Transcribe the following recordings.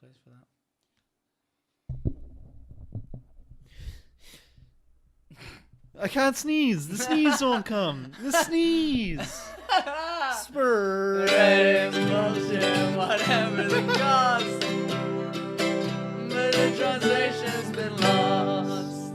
place for that. I can't sneeze. The sneeze won't come. The sneeze. Spur. Whatever the cost. But the translation's been lost.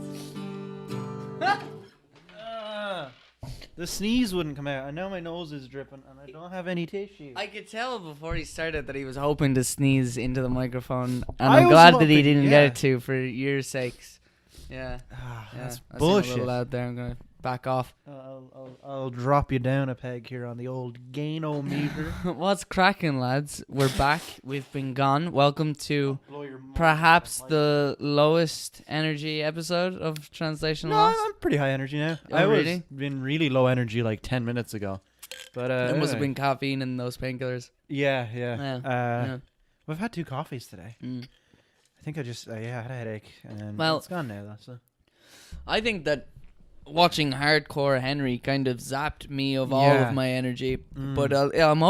The sneeze wouldn't come out. I know my nose is dripping and I don't have any tissue. I could tell before he started that he was hoping to sneeze into the microphone, and I I'm was glad that hoping, he didn't yeah. get it to for your sakes. Yeah. That's I seem a bullshit. little out there. I'm gonna back off. I'll drop you down a peg here on the old gainometer. What's cracking, lads? We're back. We've been gone. Welcome to perhaps the lowest energy episode of Translation No, Lost. I'm pretty high energy now. Oh, I was really? been really low energy like 10 minutes ago. But It must have anyway. been caffeine and those painkillers. Yeah. Yeah. We've had 2 coffees today. Mm. I think I just I had a headache and Well- it's gone now though. So I think that watching Hardcore Henry kind of zapped me of all Yeah. of my energy. Mm. But I'm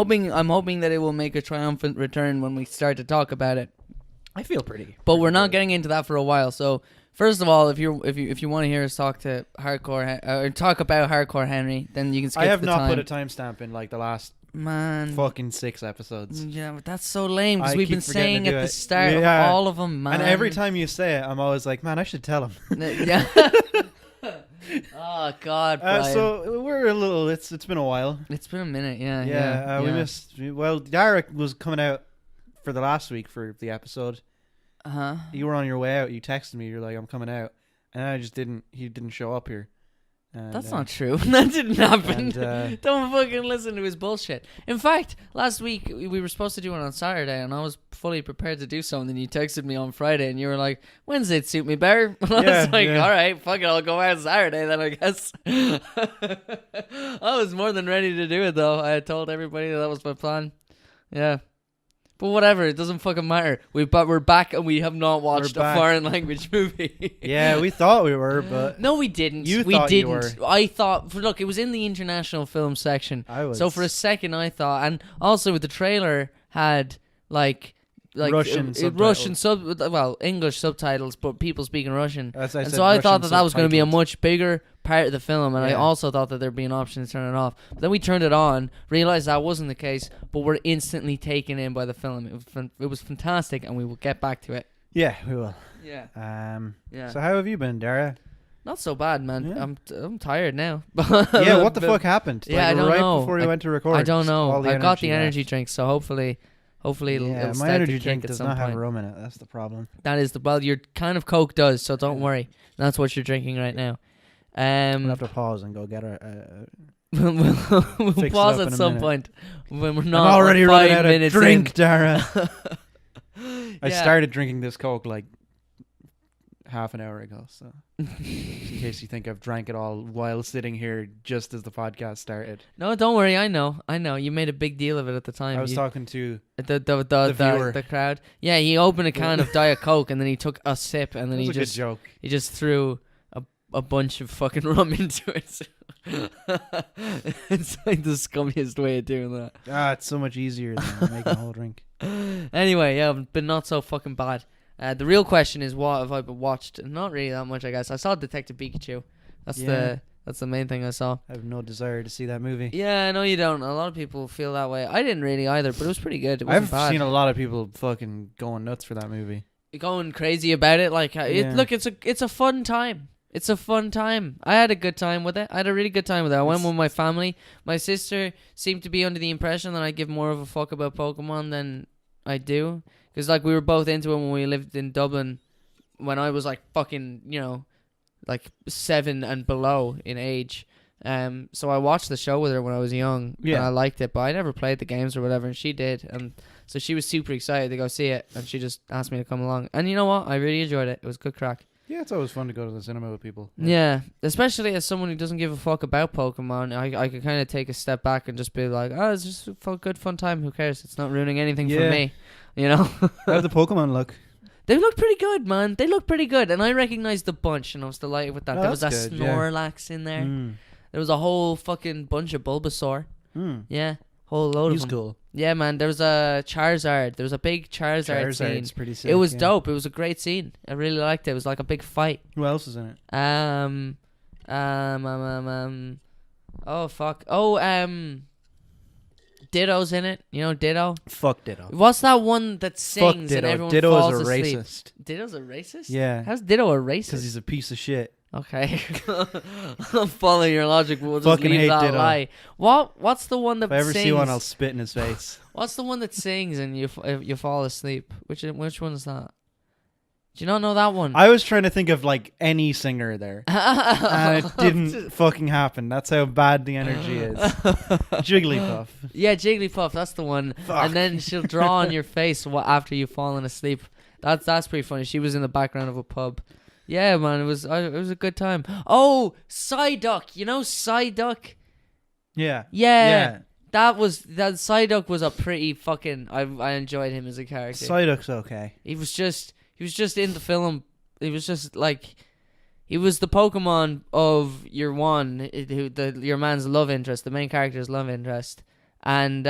hoping that it will make a triumphant return when we start to talk about it. I feel pretty. But we're not getting into that for a while. So first of all, if you want to hear us talk to or talk about Hardcore Henry, then you can skip I have the not time. put a timestamp in like the last Man, fucking 6 episodes. yeah, but that's so lame because I we've keep been forgetting saying to at do the it. start Yeah. of all of them, man. And every time you say it, I'm always like, man, I should tell him. Yeah. Oh God, Brian. So we're a little. It's been a while. It's been a minute. Yeah. Yeah. We missed. Well, Derek was coming out for the last week for the episode. You were on your way out. You texted me. You're like, I'm coming out, and I just didn't. He didn't show up here. And, That's not true. That didn't happen. and, Don't fucking listen to his bullshit. In fact, last week we were supposed to do it on Saturday, and I was fully prepared to do so. And then you texted me on Friday, and you were like, "Wednesday'd suit me better." And I Yeah, was like, yeah. "All right, fuck it, I'll go out Saturday then, I guess." I was more than ready to do it, though. I had told everybody that was my plan. Yeah. But whatever, it doesn't fucking matter. We're back and we have not watched a back. foreign language movie. Yeah, we thought we were, but No, we didn't. You we thought you didn't. were. I thought. Look, it was in the international film section. I was. So for a second, I thought, and also the trailer had like Russian English subtitles, but people speaking Russian. As I And said, so I thought Russian that was going to be a subtitled. much bigger part of the film, and I Yeah. also thought that there'd be an option to turn it off. But then we turned it on, realized that wasn't the case, but we're instantly taken in by the film. It was fantastic, and we will get back to it. Yeah, we will. Yeah. So how have you been, Dara? Not so bad, man. Yeah. I'm tired now. Yeah, what the fuck happened? Yeah, I don't right know. before you went to record. I don't know. all the I got the left. energy drink, so hopefully it'll Yeah, start my energy to kick drink at does some not point. have rum in it. That's the problem. That is your kind of Coke does, so don't worry. That's what you're drinking right now. I'm gonna have to pause and go get we'll Fix it pause up at in a some minute. point when we're I'm not already 5 running out of minutes drink, in. Dara. I Yeah. started drinking this Coke like half an hour ago, so in case you think I've drank it all while sitting here just as the podcast started. No, don't worry. I know. You made a big deal of it at the time. I was talking to the viewer. the crowd. Yeah, he opened a can of Diet Coke and then he took a sip and then that he was a good just joke. he just threw a bunch of fucking rum into it. It's like the scummiest way of doing that. It's so much easier than making a whole drink. Anyway, yeah, but not so fucking bad. The real question is, what have I watched? Not really that much, I guess. I saw Detective Pikachu. That's the main thing I saw. I have no desire to see that movie. Yeah, I know you don't. A lot of people feel that way. I didn't really either, but it was pretty good. It wasn't I've bad. seen a lot of people fucking going nuts for that movie. Going crazy about it. Like, Yeah. look, it's a fun time. It's a fun time. I had a good time with it. I had a really good time with it. I went with my family. My sister seemed to be under the impression that I give more of a fuck about Pokemon than I do. Because, like, we were both into it when we lived in Dublin when I was, like, fucking, like 7 and below in age. So I watched the show with her when I was young. Yeah. And I liked it, but I never played the games or whatever, and she did. And so she was super excited to go see it, and she just asked me to come along. And you know what? I really enjoyed it. It was good crack. Yeah, it's always fun to go to the cinema with people. Yeah, especially as someone who doesn't give a fuck about Pokemon, I could kind of take a step back and just be like, oh, it's just a good fun time. Who cares? It's not ruining anything for Yeah. me, you know? How'd the Pokemon look? They looked pretty good, man. They looked pretty good, and I recognized the bunch, and I was delighted with that. Oh, There was a that's good, yeah. Snorlax in there. There was a whole fucking bunch of Bulbasaur. Yeah. Whole load He's of them. cool. Yeah, man. There was a Charizard. There was a big Charizard scene. Pretty sick. It was dope. It was a great scene. I really liked it. It was like a big fight. Who else is in it? Oh fuck. Ditto's in it. You know Ditto? Fuck Ditto. What's that one that sings Fuck Ditto. and everyone Ditto falls is a asleep? racist. Ditto's a racist? Yeah. How's Ditto a racist? Because he's a piece of shit. Okay. I'll follow your logic. We'll just Fucking leave hate that Ditto. lie. What's the one that If I ever sings? see one, I'll spit in his face. What's the one that sings and you fall asleep? Which one is that? Do you not know that one? I was trying to think of like any singer there, and it didn't fucking happen. That's how bad the energy is. Jigglypuff. Yeah, Jigglypuff. That's the one. Fuck. And then she'll draw on your face after you've fallen asleep. That's pretty funny. She was in the background of a pub. Yeah, man, it was a good time. Oh, Psyduck. You know Psyduck? Yeah. Yeah. That Psyduck was a pretty fucking. I enjoyed him as a character. Psyduck's okay. He was just in the film. He was just like, he was the Pokemon of your your man's love interest, the main character's love interest, and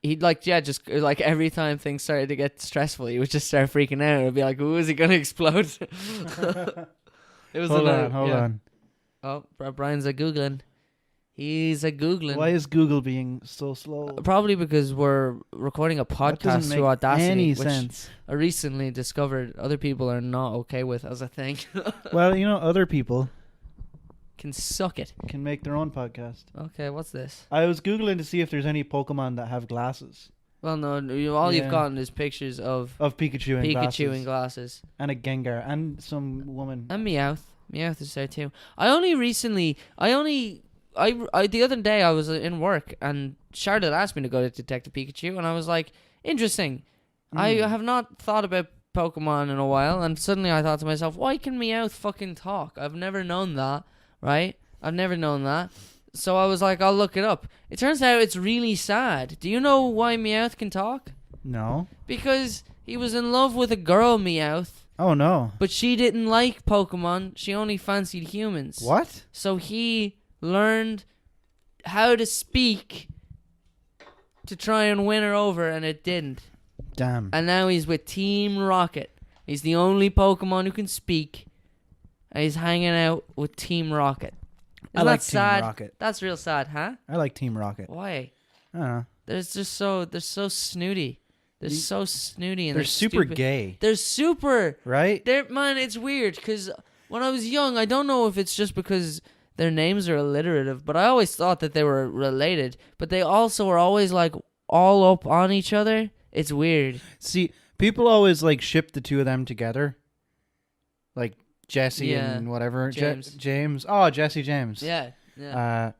he'd just like every time things started to get stressful, he would just start freaking out. It'd be like, "Ooh, is he gonna explode?" It was Hold on. Oh, Brian's a googling. He's a googling. Why is Google being so slow? Probably because we're recording a That podcast doesn't make through Audacity, any which sense. I recently discovered other people are not okay with as a thing. Well, other people Can suck it. can make their own podcast. Okay, what's this? I was Googling to see if there's any Pokemon that have glasses. Well, no, all Yeah. you've gotten is pictures of Pikachu in glasses. Pikachu in glasses. And a Gengar. And some woman. And Meowth. Meowth is there too. The other day I was in work and Charlotte asked me to go to Detective Pikachu and I was like, interesting. I have not thought about Pokemon in a while and suddenly I thought to myself, why can Meowth fucking talk? I've never known that, right? I've never known that. So I was like, I'll look it up. It turns out it's really sad. Do you know why Meowth can talk? No. Because he was in love with a girl, Meowth. Oh, no. But she didn't like Pokemon. She only fancied humans. What? So he learned how to speak to try and win her over, and it didn't. Damn. And now he's with Team Rocket. He's the only Pokemon who can speak, and he's hanging out with Team Rocket. Isn't like that sad? Team Rocket. That's real sad, huh? I like Team Rocket. Why? I don't know. They're so snooty. They're so snooty and They're they're super stupid. gay. They're super. Right? Man, it's weird because when I was young, I don't know if it's just because their names are alliterative, but I always thought that they were related. But they also are always like all up on each other. It's weird. See, people always like ship the two of them together. Like Jesse Yeah. and whatever. James. James. Oh, Jesse James. Yeah. Yeah.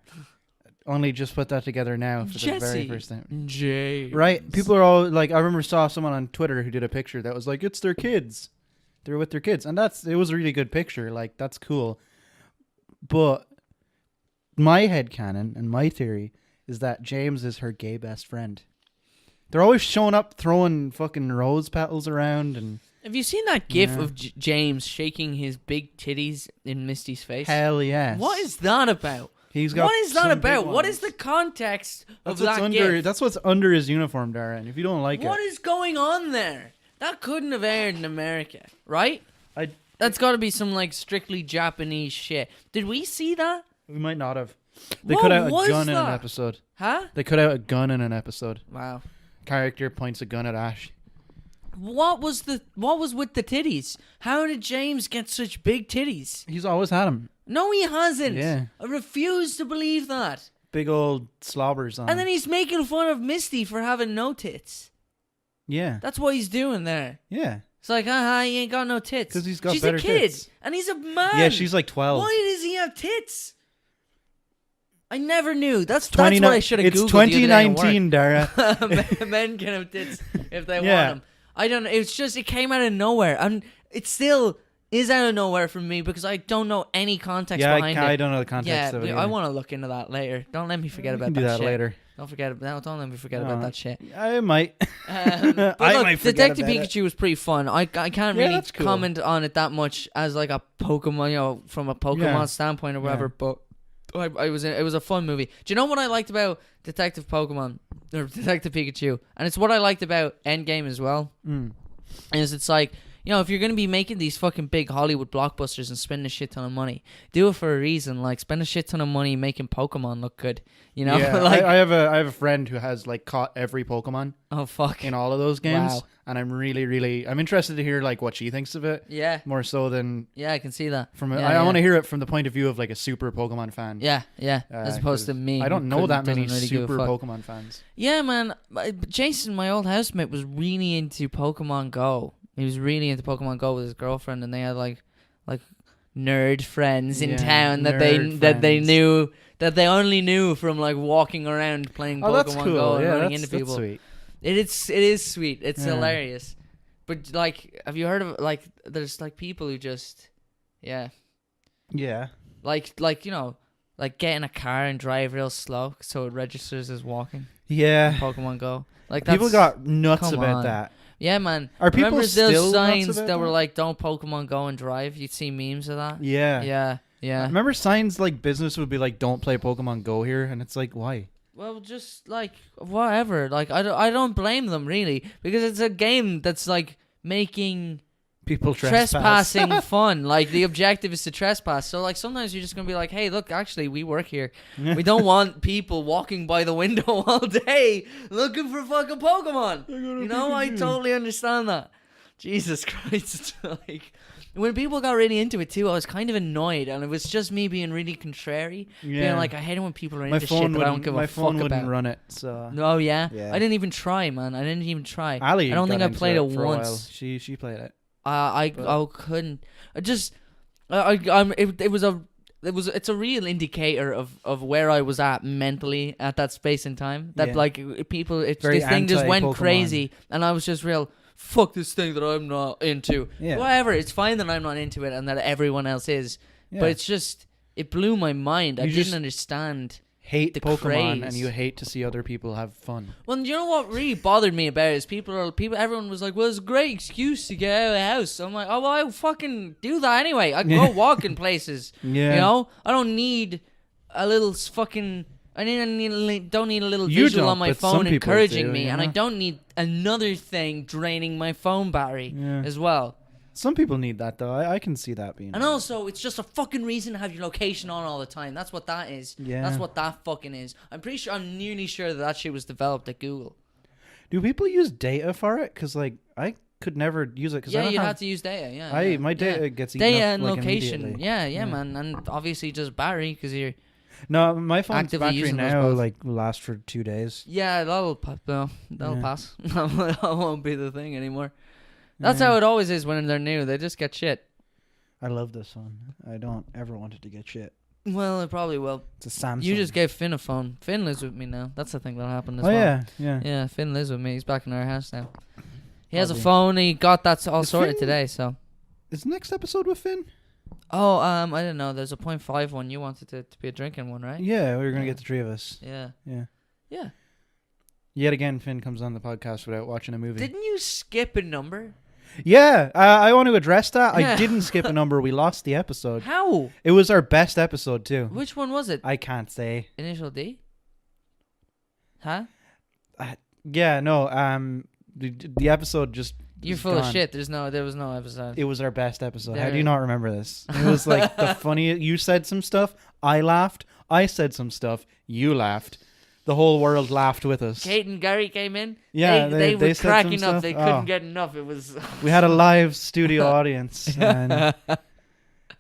Only just put that together now for the very Jesse first time. James. Right? People are all like, I remember saw someone on Twitter who did a picture that was like, it's their kids. They're with their kids. And it was a really good picture. Like, that's cool. But my headcanon and my theory is that James is her gay best friend. They're always showing up throwing fucking rose petals around and... Have you seen that gif Yeah. of James shaking his big titties in Misty's face? Hell yes. What is that about? He's got What is that some about? big What is ones. the context of That's what's that under. gif? That's what's under his uniform, Darren. If you don't like What it, is going on there? That couldn't have aired in America, right? That's got to be some like strictly Japanese shit. Did we see that? we might not have. They What cut out a was gun in an that? episode. Huh? They cut out a gun in an episode. Wow. Character points a gun at Ash. What was with the titties? How did James get such big titties? He's always had them. No, he hasn't. Yeah. I refuse to believe that. Big old slobbers on. And then he's making fun of Misty for having no tits. Yeah. That's what he's doing there. Yeah. It's like, he ain't got no tits. 'Cause he's got she's better a kid, tits. and he's a man. Yeah, she's like 12. Why does he have tits? I never knew. That's what I should have It's Googled the other day at work. 2019, Dara. Men can have tits if they Yeah. want them. I don't know. It's just, it came out of nowhere. And it still is out of nowhere for me because I don't know any context Yeah, behind it. I don't know the context of it. I either. want to look into that later. Don't let me forget We about can do that shit. later. Don't let me forget about that shit. I might. But I look, might forget Detective about it. Pikachu was pretty fun. I can't Yeah, really that's cool. comment on it that much as like a Pokemon, from a Pokemon Yeah. standpoint or whatever. Yeah. But It was a fun movie. Do you know what I liked about Detective Pokemon or Detective Pikachu? And it's what I liked about Endgame as well. Is it's like, you know, if you're gonna be making these fucking big Hollywood blockbusters and spending a shit ton of money, do it for a reason. Like, spend a shit ton of money making Pokemon look good. You know, Yeah, like, I have a friend who has like caught every Pokemon. Oh fuck! In all of those games, Wow. And I'm I'm interested to hear like what she thinks of it. Yeah, more so than I can see that. I want to hear it from the point of view of like a super Pokemon fan. Yeah, as opposed to me. I don't know that many really super Pokemon fans. Yeah, man. Jason, my old housemate, was really into Pokemon Go. He was really into Pokemon Go with his girlfriend, and they had like nerd friends in town that they only knew from like walking around playing Pokemon Go and running into people. Sweet. It is sweet. It's hilarious. But like, have you heard of like? There's like people who just, like you know, like get in a car and drive real slow so it registers as walking. Yeah, Pokemon Go. Like people got nuts about that. Yeah, man. Are people Remember still those signs that were like, "Don't Pokemon Go and drive"? You'd see memes of that. Yeah. Yeah. Remember signs like business would be like, "Don't play Pokemon Go here," and it's like, why? Well, just like whatever. Like I don't blame them really, because it's a game that's like making people trespassing fun. Like the objective is to trespass. So like sometimes you're just gonna be like, hey, look, actually we work here. We don't want people walking by the window all day looking for fucking Pokemon. You know, I totally understand that. Jesus Christ. Like, when people got really into it too, I was kind of annoyed, and it was just me being really contrary. Being like, I hate it when people are into shit that I don't give a fuck about. My phone wouldn't run it, so... Oh, yeah? I didn't even try, man. I didn't even try. Ali I don't think I played it for once. A while. She played it. I couldn't. It's a real indicator of where I was at mentally at that space and time. That like people, this thing just went crazy, and I was just real. Fuck this thing that I'm not into. Yeah. Whatever, it's fine that I'm not into it and that everyone else is. Yeah. But it's just, it blew my mind. I didn't understand. Hate the Pokemon craze. And you hate to see other people have fun. Well, you know what really bothered me about it is everyone was like, well, it's a great excuse to get out of the house. I'm like, oh, well, I fucking do that anyway. I go walk in places. Yeah. You know? I don't need a little fucking... don't need a little visual on my phone encouraging me, and I don't need another thing draining my phone battery as well. Some people need that, though. I can see that being. And also, it's just a fucking reason to have your location on all the time. That's what that is. Yeah. That's what that fucking is. I'm nearly sure that shit was developed at Google. Do people use data for it? Because, like, I could never use it. You have to use data, My data gets eaten data up, and like, location. Yeah, man. And obviously just battery, because you're... No, my phone's battery now will last for 2 days. Yeah, that'll pass. That won't be the thing anymore. That's how it always is when they're new. They just get shit. I love this one. I don't ever want it to get shit. Well, it probably will. It's a Samsung. You just gave Finn a phone. Finn lives with me now. That's the thing that happened as well. Yeah, Finn lives with me. He's back in our house now. He has a phone. He got that all sorted today. So, is the next episode with Finn? Oh, I don't know. There's a 0.5 one. You wanted to be a drinking one, right? Yeah, we were going to get the three of us. Yeah. Yet again, Finn comes on the podcast without watching a movie. Didn't you skip a number? Yeah, I want to address that. I didn't skip a number. We lost the episode. How? It was our best episode, too. Which one was it? I can't say. Initial D? Huh? Yeah, no. The episode just... You're full of shit. There was no episode. It was our best episode. How do you not remember this? It was like the funniest. You said some stuff. I laughed. I said some stuff. You laughed. The whole world laughed with us. Kate and Gary came in. Yeah, they were cracking up. They couldn't get enough. It was. We had a live studio audience. And, I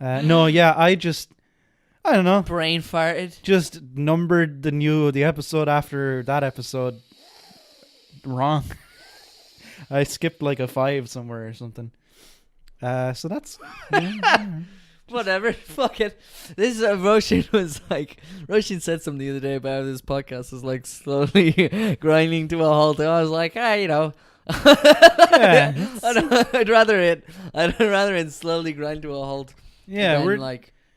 don't know. Brain farted. Just numbered the episode after that episode wrong. I skipped like a 5 somewhere or something. So that's... Whatever. Fuck it. This Roshan said something the other day about how this podcast is like slowly grinding to a halt. I was like, you know. I'd rather it slowly grind to a halt. Yeah,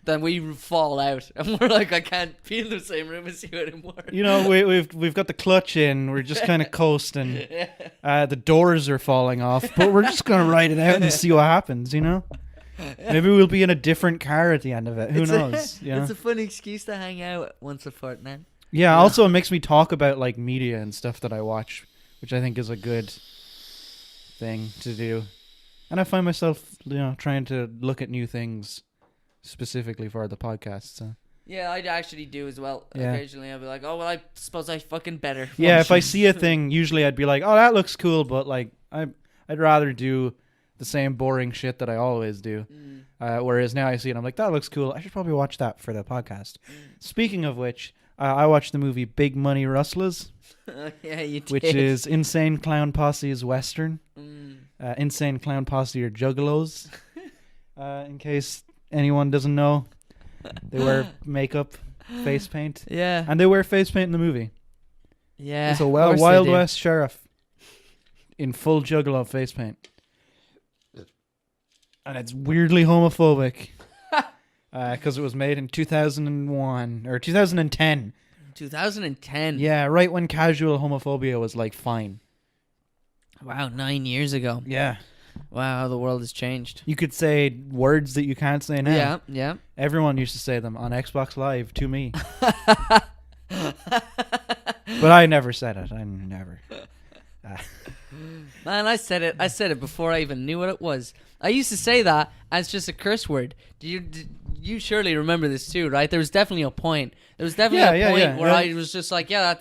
then we fall out, and we're like, I can't be in the same room as you anymore. You know, we've got the clutch in. We're just kind of coasting. The doors are falling off, but we're just gonna ride it out and see what happens. You know. Maybe we'll be in a different car at the end of it. Who knows? It's a fun excuse to hang out once a fortnight. Yeah. Also, it makes me talk about like media and stuff that I watch, which I think is a good thing to do. And I find myself, trying to look at new things specifically for the podcast. So. Yeah, I actually do as well. Yeah. Occasionally, I'll be like, "Oh well, I suppose I fucking better." Yeah, if I see a thing, usually I'd be like, "Oh, that looks cool," but like, I'd rather do the same boring shit that I always do. Whereas now I see it, I'm like, "That looks cool. I should probably watch that for the podcast." Speaking of which, I watched the movie Big Money Rustlers. Yeah, you did. Which is Insane Clown Posse's Western. Insane Clown Posse are juggalos. In case anyone doesn't know, they wear makeup, face paint. Yeah. And they wear face paint in the movie. Yeah. It's a Wild West sheriff in full juggalo face paint. And it's weirdly homophobic. Because it was made in 2001 or 2010. 2010. Yeah, right when casual homophobia was like fine. Wow, 9 years ago. Yeah. Wow, how the world has changed. You could say words that you can't say now. Yeah, yeah. Everyone used to say them on Xbox Live to me. But I never said it. I never. Man, I said it. I said it before I even knew what it was. I used to say that as just a curse word. You surely remember this too, right? There was definitely a point. There was definitely a point where I was just like, yeah,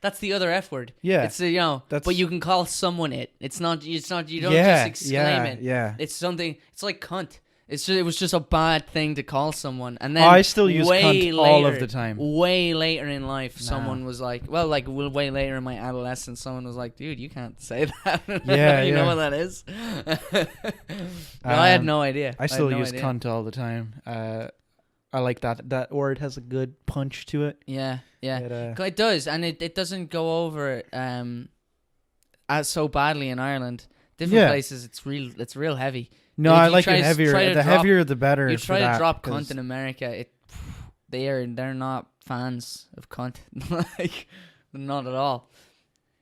that's the other F word. Yeah. It's but you can call someone it. It's not you don't just exclaim it. Yeah. It's something. It's like cunt. It was just a bad thing to call someone, and then I still use cunt all of the time. Way later in life, someone was like, way later in my adolescence, someone was like, "Dude, you can't say that." Yeah, you know what that is? I had no idea. I still use cunt all the time. I like that word has a good punch to it. Yeah, yeah, it does, and it doesn't go over as so badly in Ireland. Different places, it's real heavy. No, I like it heavier. The heavier, the better. You try to drop cunt in America, they're not fans of cunt. Like, not at all.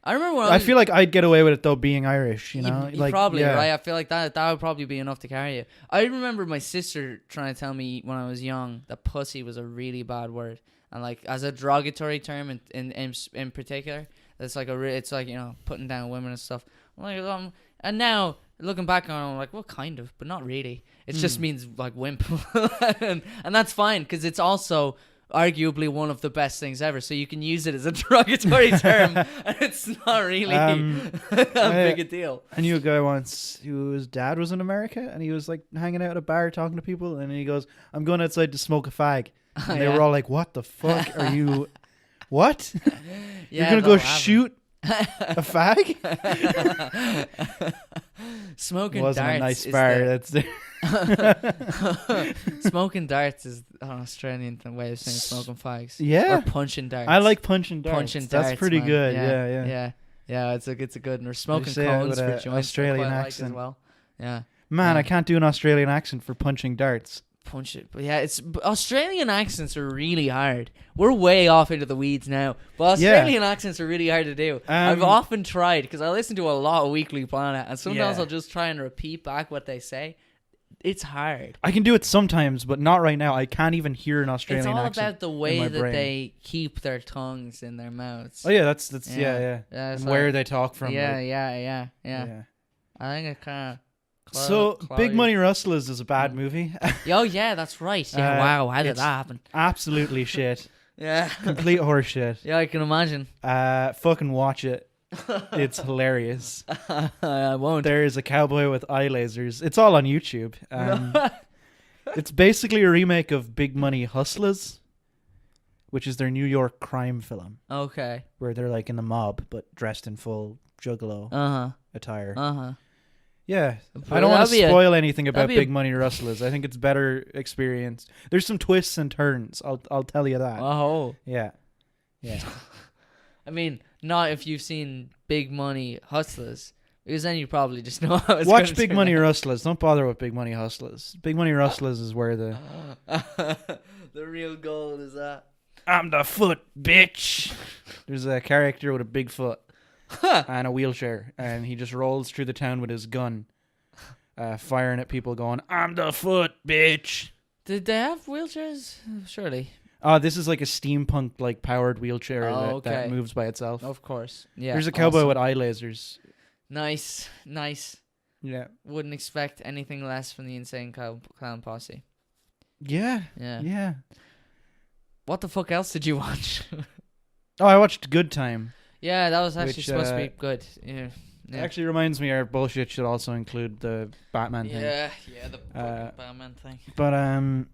I remember when I feel like I'd get away with it though, being Irish. You know, like, probably right. I feel like that would probably be enough to carry you. I remember my sister trying to tell me when I was young that pussy was a really bad word, and like as a derogatory term in particular, it's like putting down women and stuff. I'm like, and now looking back on it, I'm like, well, kind of, but not really. It just means like wimp, and that's fine because it's also arguably one of the best things ever. So you can use it as a derogatory term, and it's not really a big a deal. I knew a guy once whose dad was in America, and he was like hanging out at a bar talking to people, and he goes, "I'm going outside to smoke a fag," and they were all like, "What the fuck are you? What? You're gonna go shoot?" A fag? Smoking wasn't darts. A nice bar. Smoking darts is an Australian way of saying smoking fags. Yeah. Or punching darts. I like punching darts. That's pretty good. Yeah. It's a good one. Or smoking cones for joints. Australian accent as well. Yeah. Man, I can't do an Australian accent for punching darts. Punch it. But yeah, Australian accents are really hard. We're way off into the weeds now, but Australian accents are really hard to do. I've often tried because I listen to a lot of Weekly Planet, and sometimes I'll just try and repeat back what they say. It's hard. I can do it sometimes, but not right now. I can't even hear an Australian accent. It's all about the way that they keep their tongues in their mouths. Oh yeah, that's and where they talk from. Yeah. I think it kind of. Big Money Rustlers is a bad movie. Oh yeah, that's right. Yeah, wow, how did that happen? Absolutely shit. Yeah, complete horse shit. Yeah, I can imagine. Fucking watch it. It's hilarious. I won't. There is a cowboy with eye lasers. It's all on YouTube. It's basically a remake of Big Money Hustlers, which is their New York crime film. Okay. Where they're like in the mob, but dressed in full juggalo attire. Yeah, I don't want to spoil anything about Big Money Rustlers. I think it's better experience. There's some twists and turns. I'll tell you that. Oh. Yeah. I mean, not if you've seen Big Money Hustlers, because then you probably just know how it's Watch Big Money Rustlers. Don't bother with Big Money Hustlers. Big Money Rustlers is where the real goal is at. I'm the foot, bitch. There's a character with a big foot. And a wheelchair, and he just rolls through the town with his gun. firing at people, going, "I'm the Foot, bitch." Did they have wheelchairs? Surely. This is like a steampunk like powered wheelchair that moves by itself. Of course. Yeah. There's a cowboy with eye lasers. Nice. Yeah. Wouldn't expect anything less from the Insane Clown Posse. Yeah. What the fuck else did you watch? Oh, I watched Good Time. Yeah, that was actually supposed to be good. Yeah. It actually reminds me our bullshit should also include the Batman thing. Yeah, the Batman thing. But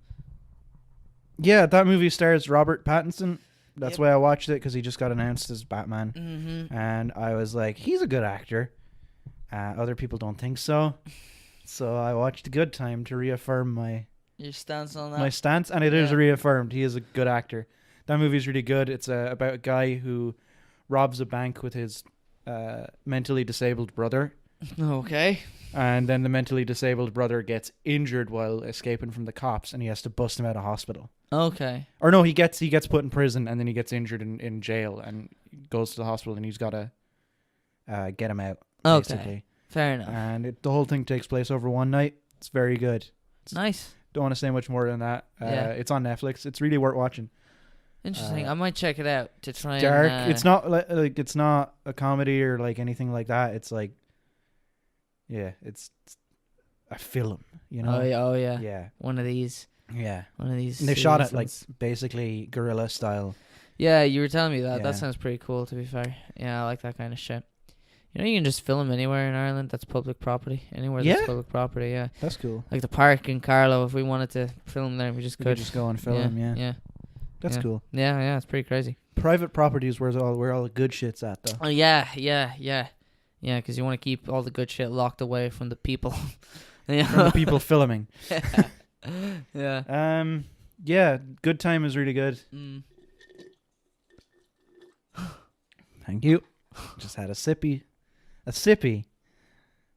yeah, that movie stars Robert Pattinson. That's why I watched it, because he just got announced as Batman. Mm-hmm. And I was like, he's a good actor. Other people don't think so. So I watched Good Time to reaffirm your stance on that. My stance, and it is reaffirmed. He is a good actor. That movie's really good. It's about a guy who robs a bank with his mentally disabled brother. Okay. And then the mentally disabled brother gets injured while escaping from the cops, and he has to bust him out of hospital. Okay. Or no, he gets put in prison, and then he gets injured in jail, and goes to the hospital, and he's got to get him out. Okay. Basically. Fair enough. And the whole thing takes place over one night. It's very good. Nice. Don't want to say much more than that. It's on Netflix. It's really worth watching. Interesting. I might check it out to try. Dark. And, it's not like it's not a comedy or like anything like that. It's like, it's a film. You know. Oh yeah. Yeah. One of these. Yeah. One of these. And they shot it like basically guerrilla style. Yeah, you were telling me that. Yeah. That sounds pretty cool. To be fair. Yeah, I like that kind of shit. You know, you can just film anywhere in Ireland that's public property. Anywhere that's public property, yeah. That's cool. Like the park in Carlow, if we wanted to film there, we could just go and film, Yeah. That's cool. Yeah, it's pretty crazy. Private property is where all the good shit's at, though. Oh, yeah. Yeah, because you want to keep all the good shit locked away from the people. From the people filming. Yeah. Yeah, Good Time is really good. Thank you. Just had a sippy.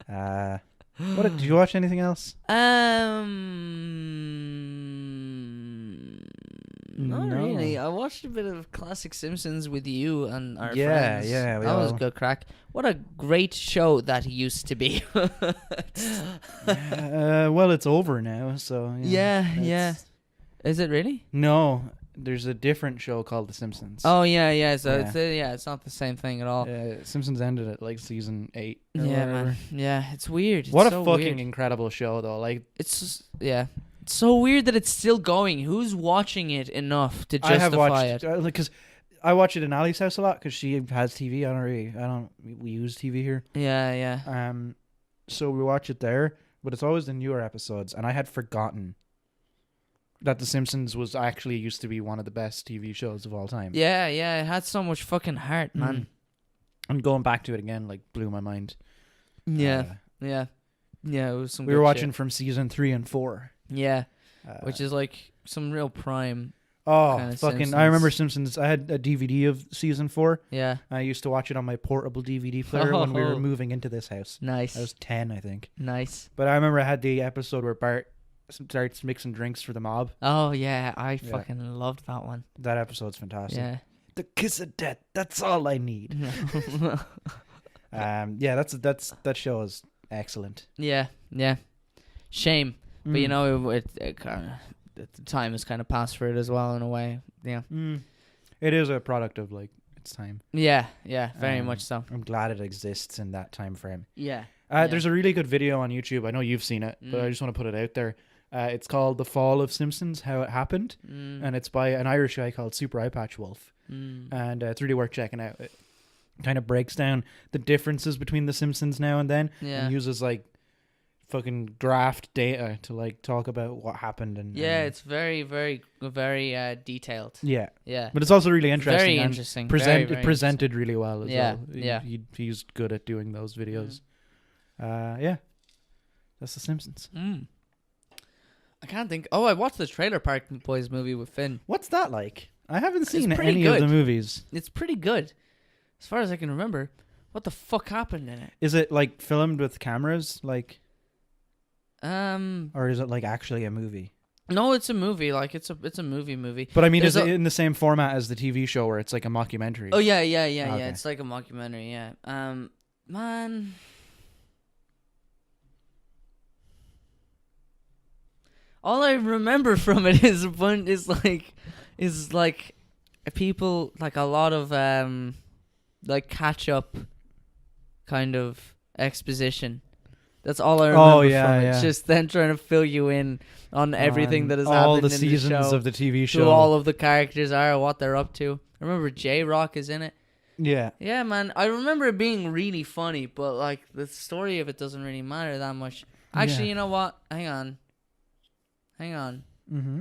What did you watch anything else? Not No. really. I watched a bit of classic Simpsons with you and our Yeah, friends. yeah, that was good crack. What a great show that used to be. Well, it's over now, so yeah. Is it really? No, there's a different show called The Simpsons. Oh yeah. So it's not the same thing at all. Simpsons ended at like season 8. Or Yeah, whatever. man. Yeah, it's weird. What It's a so fucking weird. incredible show, though. Like, It's just, it's so weird that it's still going. Who's watching it enough to justify I have watched it? because I watch it in Ali's house a lot because she has TV. We use TV here. Yeah. So we watch it there, but it's always the newer episodes, and I had forgotten that The Simpsons was actually used to be one of the best TV shows of all time. Yeah. It had so much fucking heart, man. And going back to it again, like, blew my mind. Yeah. It was some. We were watching from season 3 and 4. Yeah, which is like some real prime. Oh, kinda fucking! Simpsons. I remember Simpsons. I had a DVD of season 4. Yeah. I used to watch it on my portable DVD player when we were moving into this house. Nice. I was 10, I think. Nice. But I remember I had the episode where Bart starts mixing drinks for the mob. Oh yeah, I fucking loved that one. That episode's fantastic. Yeah. The kiss of death. That's all I need. That show is excellent. Yeah. Shame, but you know, it kind of the time has kind of passed for it as well in a way. Yeah. It is a product of like its time. Yeah, very much so. I'm glad it exists in that time frame. Yeah. There's a really good video on YouTube. I know you've seen it, but I just want to put it out there. It's called The Fall of Simpsons, How It Happened, and it's by an Irish guy called Super Eye Patch Wolf, and it's really worth checking out. It kind of breaks down the differences between The Simpsons now and then, and uses like fucking draft data to like talk about what happened. And it's very, very, very detailed. Yeah, Yeah. but it's also really interesting. Very and interesting. Presented presented really well as well. Yeah. He's good at doing those videos. That's The Simpsons. I can't think. Oh, I watched the Trailer Park Boys movie with Finn. What's that like? I haven't seen pretty any good. of the movies. It's pretty good, as far as I can remember. What the fuck happened in it? Is it like filmed with cameras, like, Um, or is it like actually a movie? no, it's a movie. Like it's a movie. But I mean, There's is it in the same format as the TV show where it's like a mockumentary? Oh yeah. Okay. It's like a mockumentary. Yeah. Man. All I remember from it is like people, like a lot of like catch up kind of exposition. That's all I remember from it. Yeah. It's just them trying to fill you in on everything that has all happened the in seasons the show, of the TV show. who all of the characters are, what they're up to. I remember J-Rock is in it. Yeah. Yeah, man. I remember it being really funny, but like the story of it doesn't really matter that much. Actually, you know what? Hang on. Mm-hmm.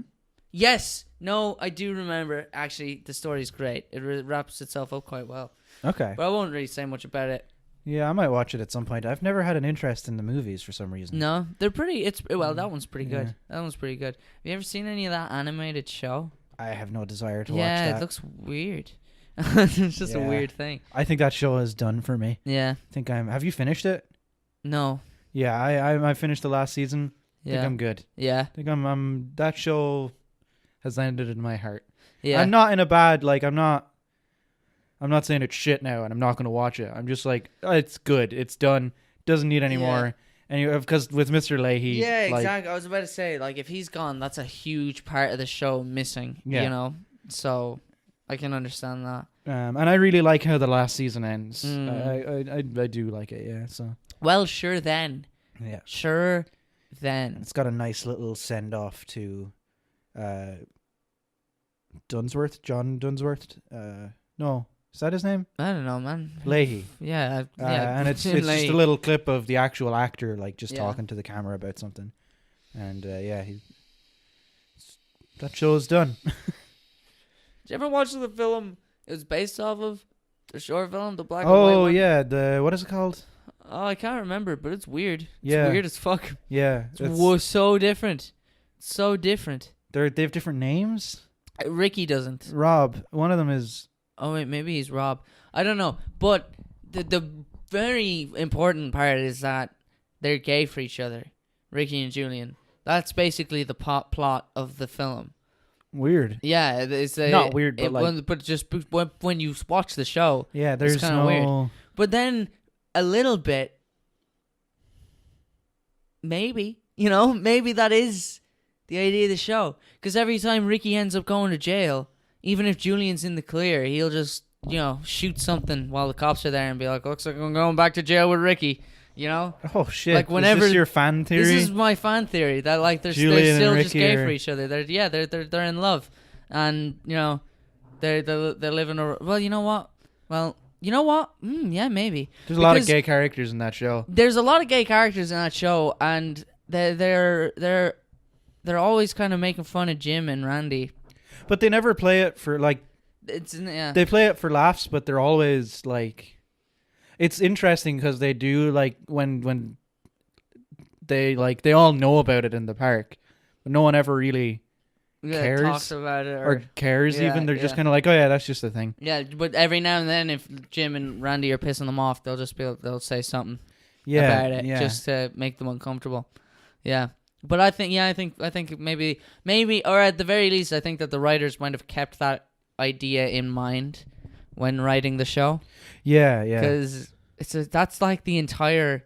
Yes. No, I do remember. Actually, the story's great. It wraps itself up quite well. Okay. But I won't really say much about it. Yeah, I might watch it at some point. I've never had an interest in the movies for some reason. No, they're pretty. That one's pretty good. Yeah. That one's pretty good. Have you ever seen any of that animated show? I have no desire to watch Yeah, that. it looks weird. It's just a weird thing. I think that show is done for me. Yeah. Have you finished it? No. Yeah, I finished the last season. I think I'm good. Yeah. I think I'm that show has landed in my heart. Yeah. I'm not in a bad, like, I'm not saying it's shit now and I'm not going to watch it. I'm just like, oh, it's good. It's done. Doesn't need any more. And because with Mr. Leahy. Yeah, like, exactly. I was about to say, like, if he's gone, that's a huge part of the show missing. Yeah. You know? So I can understand that. And I really like how the last season ends. I do like it, yeah. So. Well, sure then. Yeah. Sure then. It's got a nice little send off to Dunsworth. John Dunsworth. No. Is that his name? I don't know, man. Leahy. Yeah. And it's just a little clip of the actual actor, like, just talking to the camera about something. And, that show's done. Did you ever watch the film it was based off of? The short film, the black and white one? Oh, yeah. What is it called? Oh, I can't remember, but it's weird. Yeah. It's weird as fuck. Yeah. It's so different. So different. They have different names? Ricky doesn't. Rob. One of them is... Oh, wait, maybe he's Rob. I don't know. But the very important part is that they're gay for each other. Ricky and Julian. That's basically the plot of the film. Weird. Yeah, it's not weird, but but just when you watch the show, yeah, there's it's kind of weird. But then a little bit, maybe that is the idea of the show. Because every time Ricky ends up going to jail, even if Julian's in the clear, he'll just shoot something while the cops are there and be like, "Looks like I'm going back to jail with Ricky." You know? Oh shit! Like whenever, is this your fan theory? This is my fan theory that like they're still just gay for each other. They're in love, and they're living a well. You know what? Yeah, maybe. There's a lot of gay characters in that show. There's a lot of gay characters in that show, and they're always kind of making fun of Jim and Randy. But they never play it for like. They play it for laughs, but they're always like. It's interesting because they do like when they all know about it in the park, but no one ever really cares talks about it or cares even. They're just kind of like, oh yeah, that's just a thing. Yeah, but every now and then, if Jim and Randy are pissing them off, they'll say something about it just to make them uncomfortable. Yeah, but I think maybe, or at the very least, I think that the writers might have kept that idea in mind when writing the show. Yeah. Because that's like the entire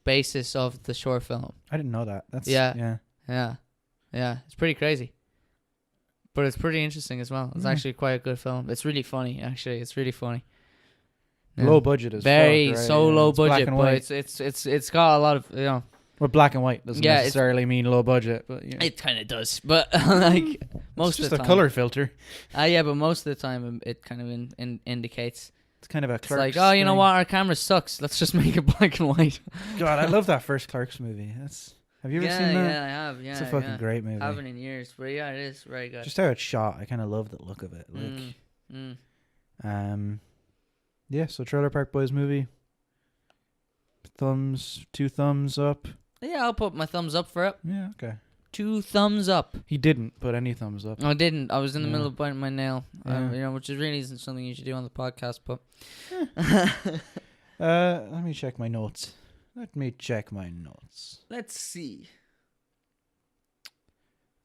basis of the short film. I didn't know that. That's yeah. It's pretty crazy, but it's pretty interesting as well. It's actually quite a good film. It's really funny. Actually, it's really funny. Yeah. Low budget as very fuck, right? low It's budget, black and but white. it's got a lot of Well, black and white doesn't necessarily mean low budget, but it kind of does. But like most it's of the time, just a color filter. Yeah, but most of the time it kind of indicates. It's kind of a Clerks. It's like, you know what, our camera sucks. Let's just make it black and white. God, I love that first Clerks movie. Have you ever seen that? Yeah, I have. Yeah, it's a fucking great movie. I haven't in years, but yeah, it is very good. Just how it's shot, I kind of love the look of it. Yeah. So Trailer Park Boys movie. 2 thumbs up. Yeah, I'll put my thumbs up for it. Yeah, okay. 2 thumbs up. He didn't put any thumbs up. No, I didn't. I was in the middle of biting my nail. Yeah. Which is really isn't something you should do on the podcast. But let me check my notes. Let's see.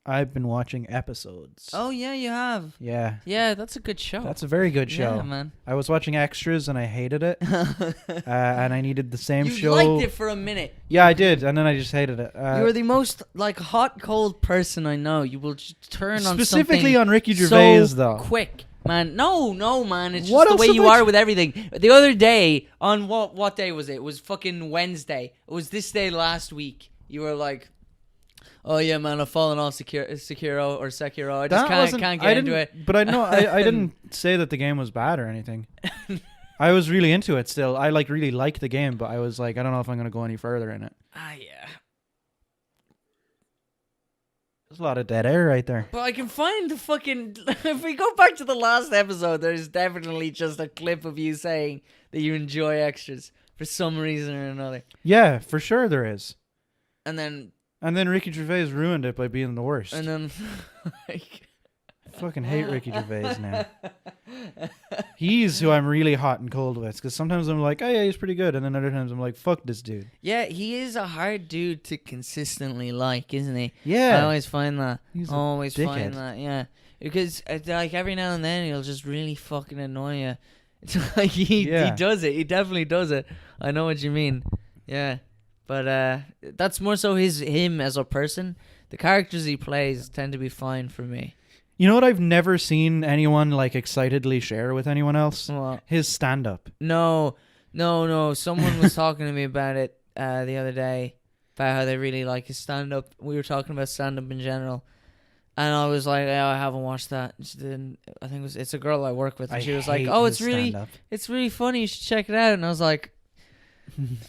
I've been watching episodes. Oh yeah, you have. Yeah. Yeah, that's a good show. That's a very good show. Yeah, man. I was watching extras and I hated it. And I needed the same you show. liked it for a minute. Yeah, I did, and then I just hated it. You're the most like hot cold person I know. You will just turn on specifically something on Ricky Gervais so though. quick. Man, no, man. It's What just the else way have you I are with everything. The other day, on what day was it? It was fucking Wednesday. It was this day last week. You were like, oh yeah, man, I've fallen off Sekiro. I just can't get into it. But I didn't say that the game was bad or anything. I was really into it still. I really like the game, but I was like, I don't know if I'm gonna go any further in it. Ah, yeah. There's a lot of dead air right there. But I can find the fucking... If we go back to the last episode, there's definitely just a clip of you saying that you enjoy extras for some reason or another. Yeah, for sure there is. And then Ricky Gervais ruined it by being the worst. And then... like... I fucking hate Ricky Gervais now. He's who I'm really hot and cold with, because sometimes I'm like, oh yeah, he's pretty good, and then other times I'm like, fuck this dude. Yeah, he is a hard dude to consistently like, isn't he? Yeah. I always find that. He's always a find dickhead. that, yeah. Because like every now and then he'll just really fucking annoy you. It's like he does it. He definitely does it. I know what you mean. Yeah. But that's more so him as a person. The characters he plays tend to be fine for me. You know what I've never seen anyone like excitedly share with anyone else? What? His stand-up. No. Someone was talking to me about it the other day, about how they really like his stand-up. We were talking about stand-up in general. And I was like, I haven't watched that. And she didn't. I think it's a girl I work with. And she was like, oh, it's really funny. You should check it out. And I was like,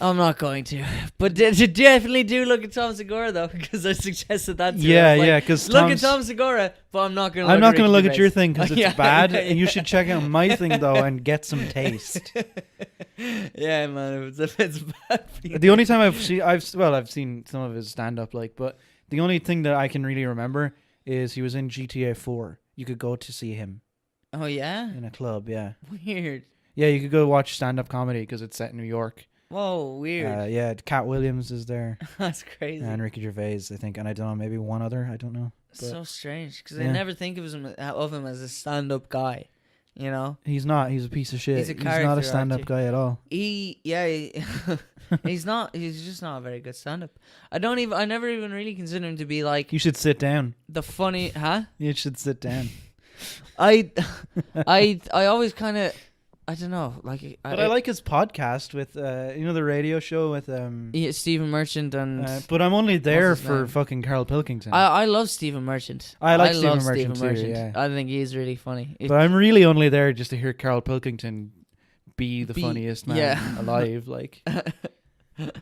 I'm not going to. But definitely do look at Tom Segura, though, because I suggested that to her. Yeah, because look at Tom Segura, but I'm not going to I'm not going to look Ricky at your Gervais. thing because it's bad. And you should check out my thing, though, and get some taste. Yeah, man. It's bad for you. The only time I've seen some of his stand-up, but the only thing that I can really remember is he was in GTA 4. You could go to see him. Oh, yeah? In a club, yeah. Weird. Yeah, you could go watch stand-up comedy because it's set in New York. Whoa, weird. Yeah, Cat Williams is there. That's crazy. And Ricky Gervais, I think. And I don't know, maybe one other. I don't know. So strange because I never think of him as a stand-up guy. You know? He's not. He's a piece of shit. He's not a stand-up guy at all. He's not. He's just not a very good stand-up. I never even really consider him to be like... You should sit down. The funny... Huh? You should sit down. I always kind of... I don't know. Like, I like his podcast with, the radio show with... Stephen Merchant and... but I'm only there for fucking Carl Pilkington. I love Stephen Merchant. I like Stephen Merchant too, yeah. I think he's really funny. But I'm really only there just to hear Carl Pilkington be the funniest man alive. Like... I've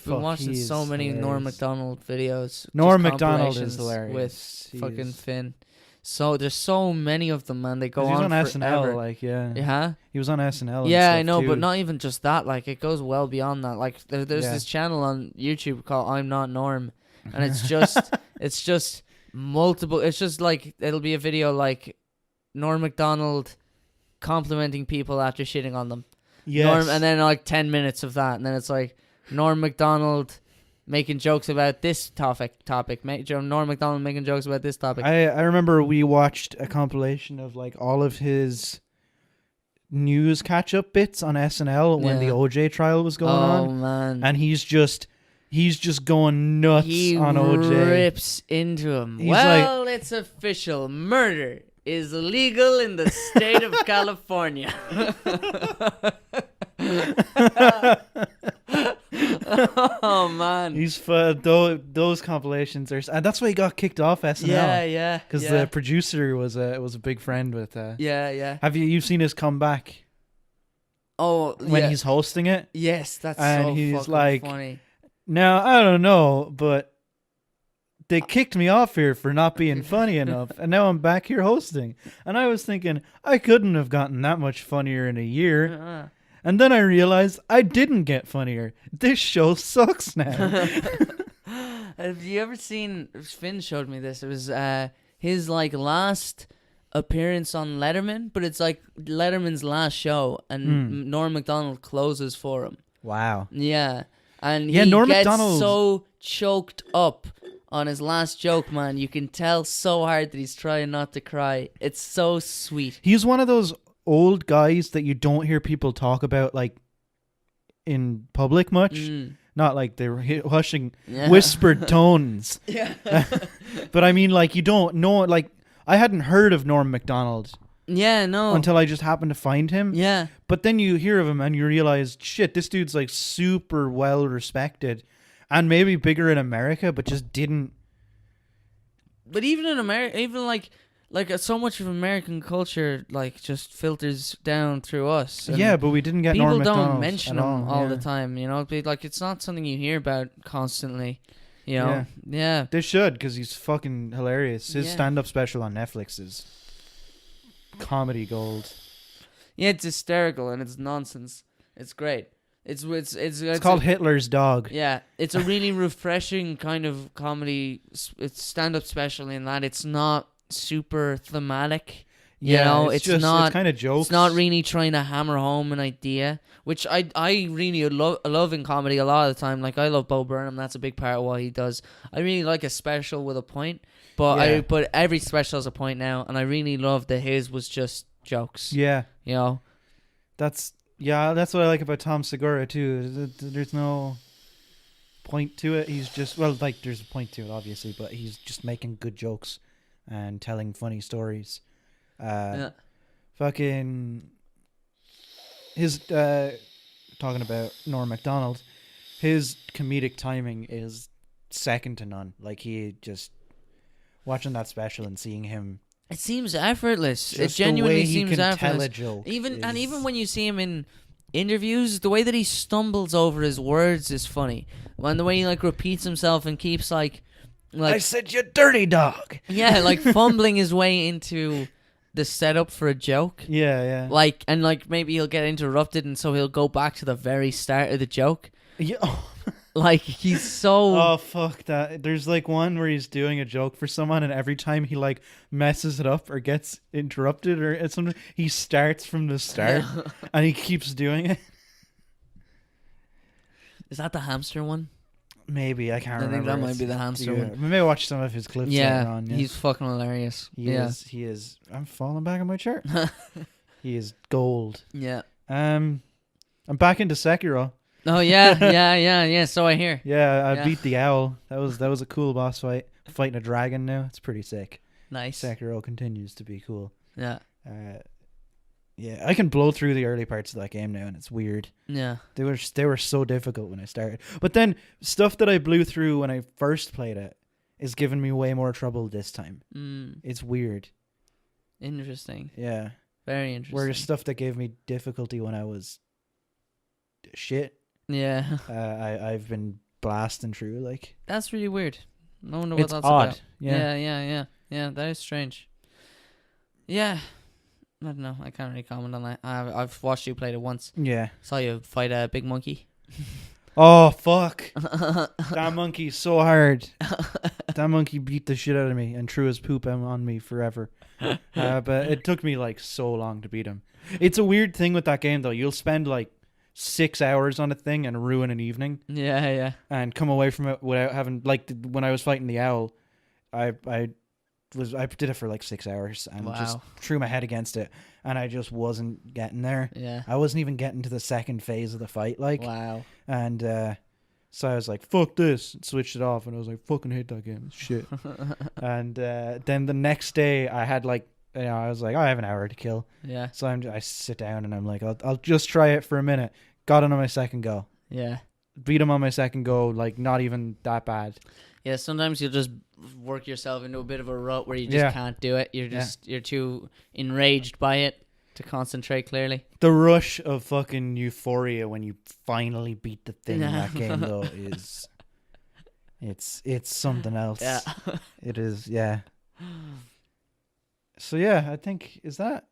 been watching so many hilarious. Norm Macdonald videos. Norm Macdonald is hilarious. With fucking Finn. So there's so many of them, man. They go on forever. SNL, like, yeah. Yeah. He was on SNL. Yeah, I and know, too. but not even just that. Like, it goes well beyond that. Like, there's this channel on YouTube called I'm Not Norm, and it's just multiple. It's just like it'll be a video like Norm Macdonald complimenting people after shitting on them. Yes. And then like 10 minutes of that, and then it's like Norm Macdonald making jokes about this topic. Norm Macdonald making jokes about this topic. I remember we watched a compilation of like all of his news catch-up bits on SNL when the OJ trial was going on. Oh, man. And he's just going nuts on OJ. He rips into him. He's it's official. Murder is illegal in the state of California. Oh man, he's those compilations are, and that's why he got kicked off SNL. Yeah, because the producer was a big friend with. Have you've seen his comeback? Oh, when he's hosting it. Yes, that's and so he's fucking like, funny. Now I don't know, but they kicked me off here for not being funny enough, and now I'm back here hosting. And I was thinking I couldn't have gotten that much funnier in a year. And then I realized I didn't get funnier. This show sucks now. Have you ever seen... Finn showed me this. It was his like last appearance on Letterman, but it's like Letterman's last show, and Norm Macdonald closes for him. Wow. Yeah. And he Norm gets Macdonald so choked up on his last joke, man, you can tell so hard that he's trying not to cry. It's so sweet. He's one of those old guys that you don't hear people talk about like in public much. Not like they were hushing whispered tones. Yeah. But I mean, like, you don't know, like, I hadn't heard of Norm Macdonald. Yeah, no. Until I just happened to find him. Yeah. But then you hear of him and you realize, shit, this dude's like super well respected and maybe bigger in America, but just didn't. But even in America, even like so much of American culture like just filters down through us. Yeah, but we didn't get Norm Macdonald. People don't mention him all the time, you know. Like, it's not something you hear about constantly, you know. Yeah. They should, because he's fucking hilarious. His stand-up special on Netflix is comedy gold. Yeah, it's hysterical and it's nonsense. It's great. It's called Hitler's Dog. Yeah, it's a really refreshing kind of comedy. It's stand-up special in that it's not super thematic. You know, it's kind of jokes. It's not really trying to hammer home an idea, which I really love in comedy a lot of the time. Like, I love Bo Burnham. That's a big part of what he does. I really like a special with a point, but but every special has a point now, and I really love that his was just jokes. Yeah, you know, that's what I like about Tom Segura too. There's no point to it. He's just, well, like, there's a point to it obviously, but he's just making good jokes and telling funny stories. Fucking his talking about Norm Macdonald, his comedic timing is second to none. Like, he just watching that special and seeing him, it seems effortless. It genuinely seems effortless. Even when you see him in interviews, the way that he stumbles over his words is funny. And the way he like repeats himself and keeps like I said, you dirty dog. Yeah, like fumbling his way into the setup for a joke. Yeah. Like, and like maybe he'll get interrupted, and so he'll go back to the very start of the joke. Yeah. Like, he's so... Oh, fuck that. There's like one where he's doing a joke for someone, and every time he like messes it up or gets interrupted or something, he starts from the start and he keeps doing it. Is that the hamster one? Maybe, I can't remember. I think that might be the hamster one. Maybe watch some of his clips later on. Yeah, he's fucking hilarious. He is. I'm falling back on my chair. He is gold. Yeah. I'm back into Sekiro. Oh yeah. So I hear. Yeah, I beat the owl. That was a cool boss fight. Fighting a dragon now. It's pretty sick. Nice. Sekiro continues to be cool. Yeah. Yeah, I can blow through the early parts of that game now, and it's weird. Yeah. They were so difficult when I started. But then stuff that I blew through when I first played it is giving me way more trouble this time. It's weird. Interesting. Yeah. Very interesting. Whereas stuff that gave me difficulty when I was shit. Yeah. I've been blasting through, like. That's really weird. I wonder what that's odd. about. Yeah. Yeah, that is strange. Yeah. I don't know. I can't really comment on that. I've watched you play it once. Yeah. Saw you fight a big monkey. Oh, fuck. That monkey's so hard. That monkey beat the shit out of me and threw his poop on me forever. But it took me like so long to beat him. It's a weird thing with that game though. You'll spend like 6 hours on a thing and ruin an evening. Yeah. And come away from it without having, like, when I was fighting the owl, I did it for like 6 hours and just threw my head against it, and I just wasn't getting there. Yeah. I wasn't even getting to the second phase of the fight, like. Wow. And so I was like, fuck this, and switched it off, and I was like, fucking hate that game. It's shit. And then the next day I had like, you know, I was like, oh, I have an hour to kill. Yeah. So I sit down and I'm like, I'll just try it for a minute. Got it on my second go. Yeah. Beat him on my second go, like not even that bad. Yeah, sometimes you'll just work yourself into a bit of a rut where you just can't do it. You're too enraged by it to concentrate clearly. The rush of fucking euphoria when you finally beat the thing in that game though is it's something else. Yeah. It is, yeah. So yeah, I think is that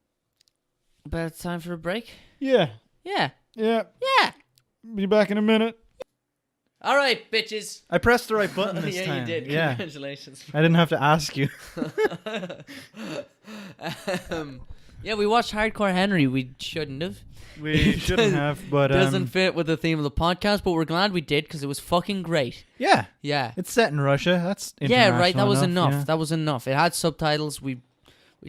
about time for a break? Yeah. Yeah. Yeah. Yeah. Be back in a minute. All right, bitches. I pressed the right button this time. Yeah, you did. Yeah. Congratulations. I didn't have to ask you. Yeah, we watched Hardcore Henry. We shouldn't have. We shouldn't have, but doesn't fit with the theme of the podcast. But we're glad we did because it was fucking great. Yeah, yeah. It's set in Russia. That's right. That was enough. Yeah. That was enough. It had subtitles. We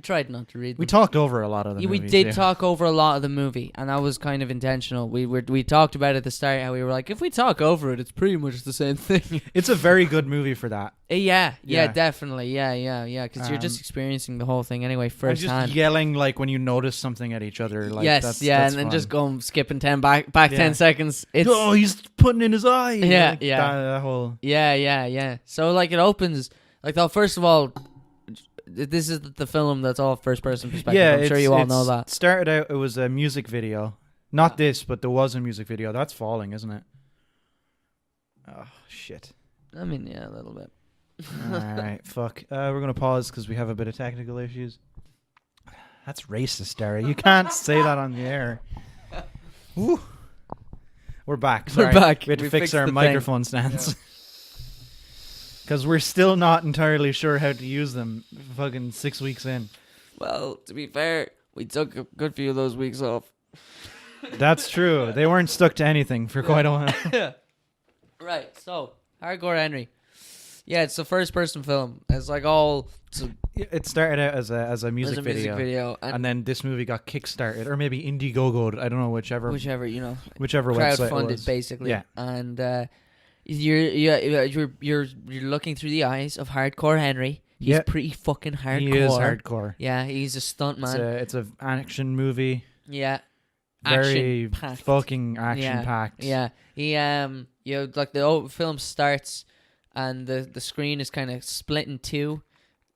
tried not to read them. We talked over a lot of the We movies, did talk over a lot of the movie, and that was kind of intentional. We talked about it at the start, how we were like, if we talk over it, it's pretty much the same thing. It's a very good movie for that. Yeah, definitely. Yeah, because you're just experiencing the whole thing anyway, firsthand. Just yelling like when you notice something at each other. Like, yes, that's and then fun. just going skipping 10 seconds. It's, oh, he's putting in his eye. Yeah, like, yeah. That whole... Yeah. So, like, it opens... Like, first of all... This is the film that's all first-person perspective. Yeah, I'm sure you all know that. Started out, it was a music video. Not this, but there was a music video. That's falling, isn't it? Oh, shit. I mean, yeah, a little bit. Alright, fuck. We're going to pause because we have a bit of technical issues. That's racist, Derry. You can't say that on the air. Woo. We're back. Sorry. We're back. We had to We fix fixed our the microphone stands. Because we're still not entirely sure how to use them fucking 6 weeks in. Well, to be fair, we took a good few of those weeks off. That's true. They weren't stuck to anything for quite a while. Right, so, Hardcore Henry. Yeah, it's a first-person film. It's like all... It started out as a music video. And then this movie got kickstarted, or maybe Indiegogo'd. I don't know, whichever Whichever website it crowdfunded, was. basically. Yeah. And you're looking through the eyes of Hardcore Henry. He's pretty fucking hardcore. He is hardcore. Yeah, he's a stunt man. It's an action movie. Yeah. Very Action-packed. fucking action-packed. Yeah. He like the film starts and the screen is kind of split in two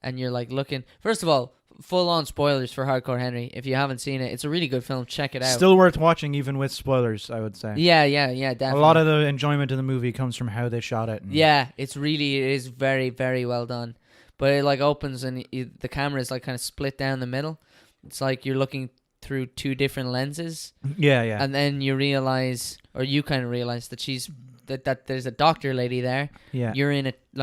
and you're like looking. First of all, full on spoilers for Hardcore Henry. If you haven't seen it, it's a really good film. Check it out. Still worth watching even with spoilers, I would say. Yeah, definitely. A lot of the enjoyment of the movie comes from how they shot it. Yeah, it is very, very well done. But it like opens and the camera is like kind of split down the middle. It's like you're looking through two different lenses. Yeah. And then you realize, or you kind of realize that that there's a doctor lady there. Yeah.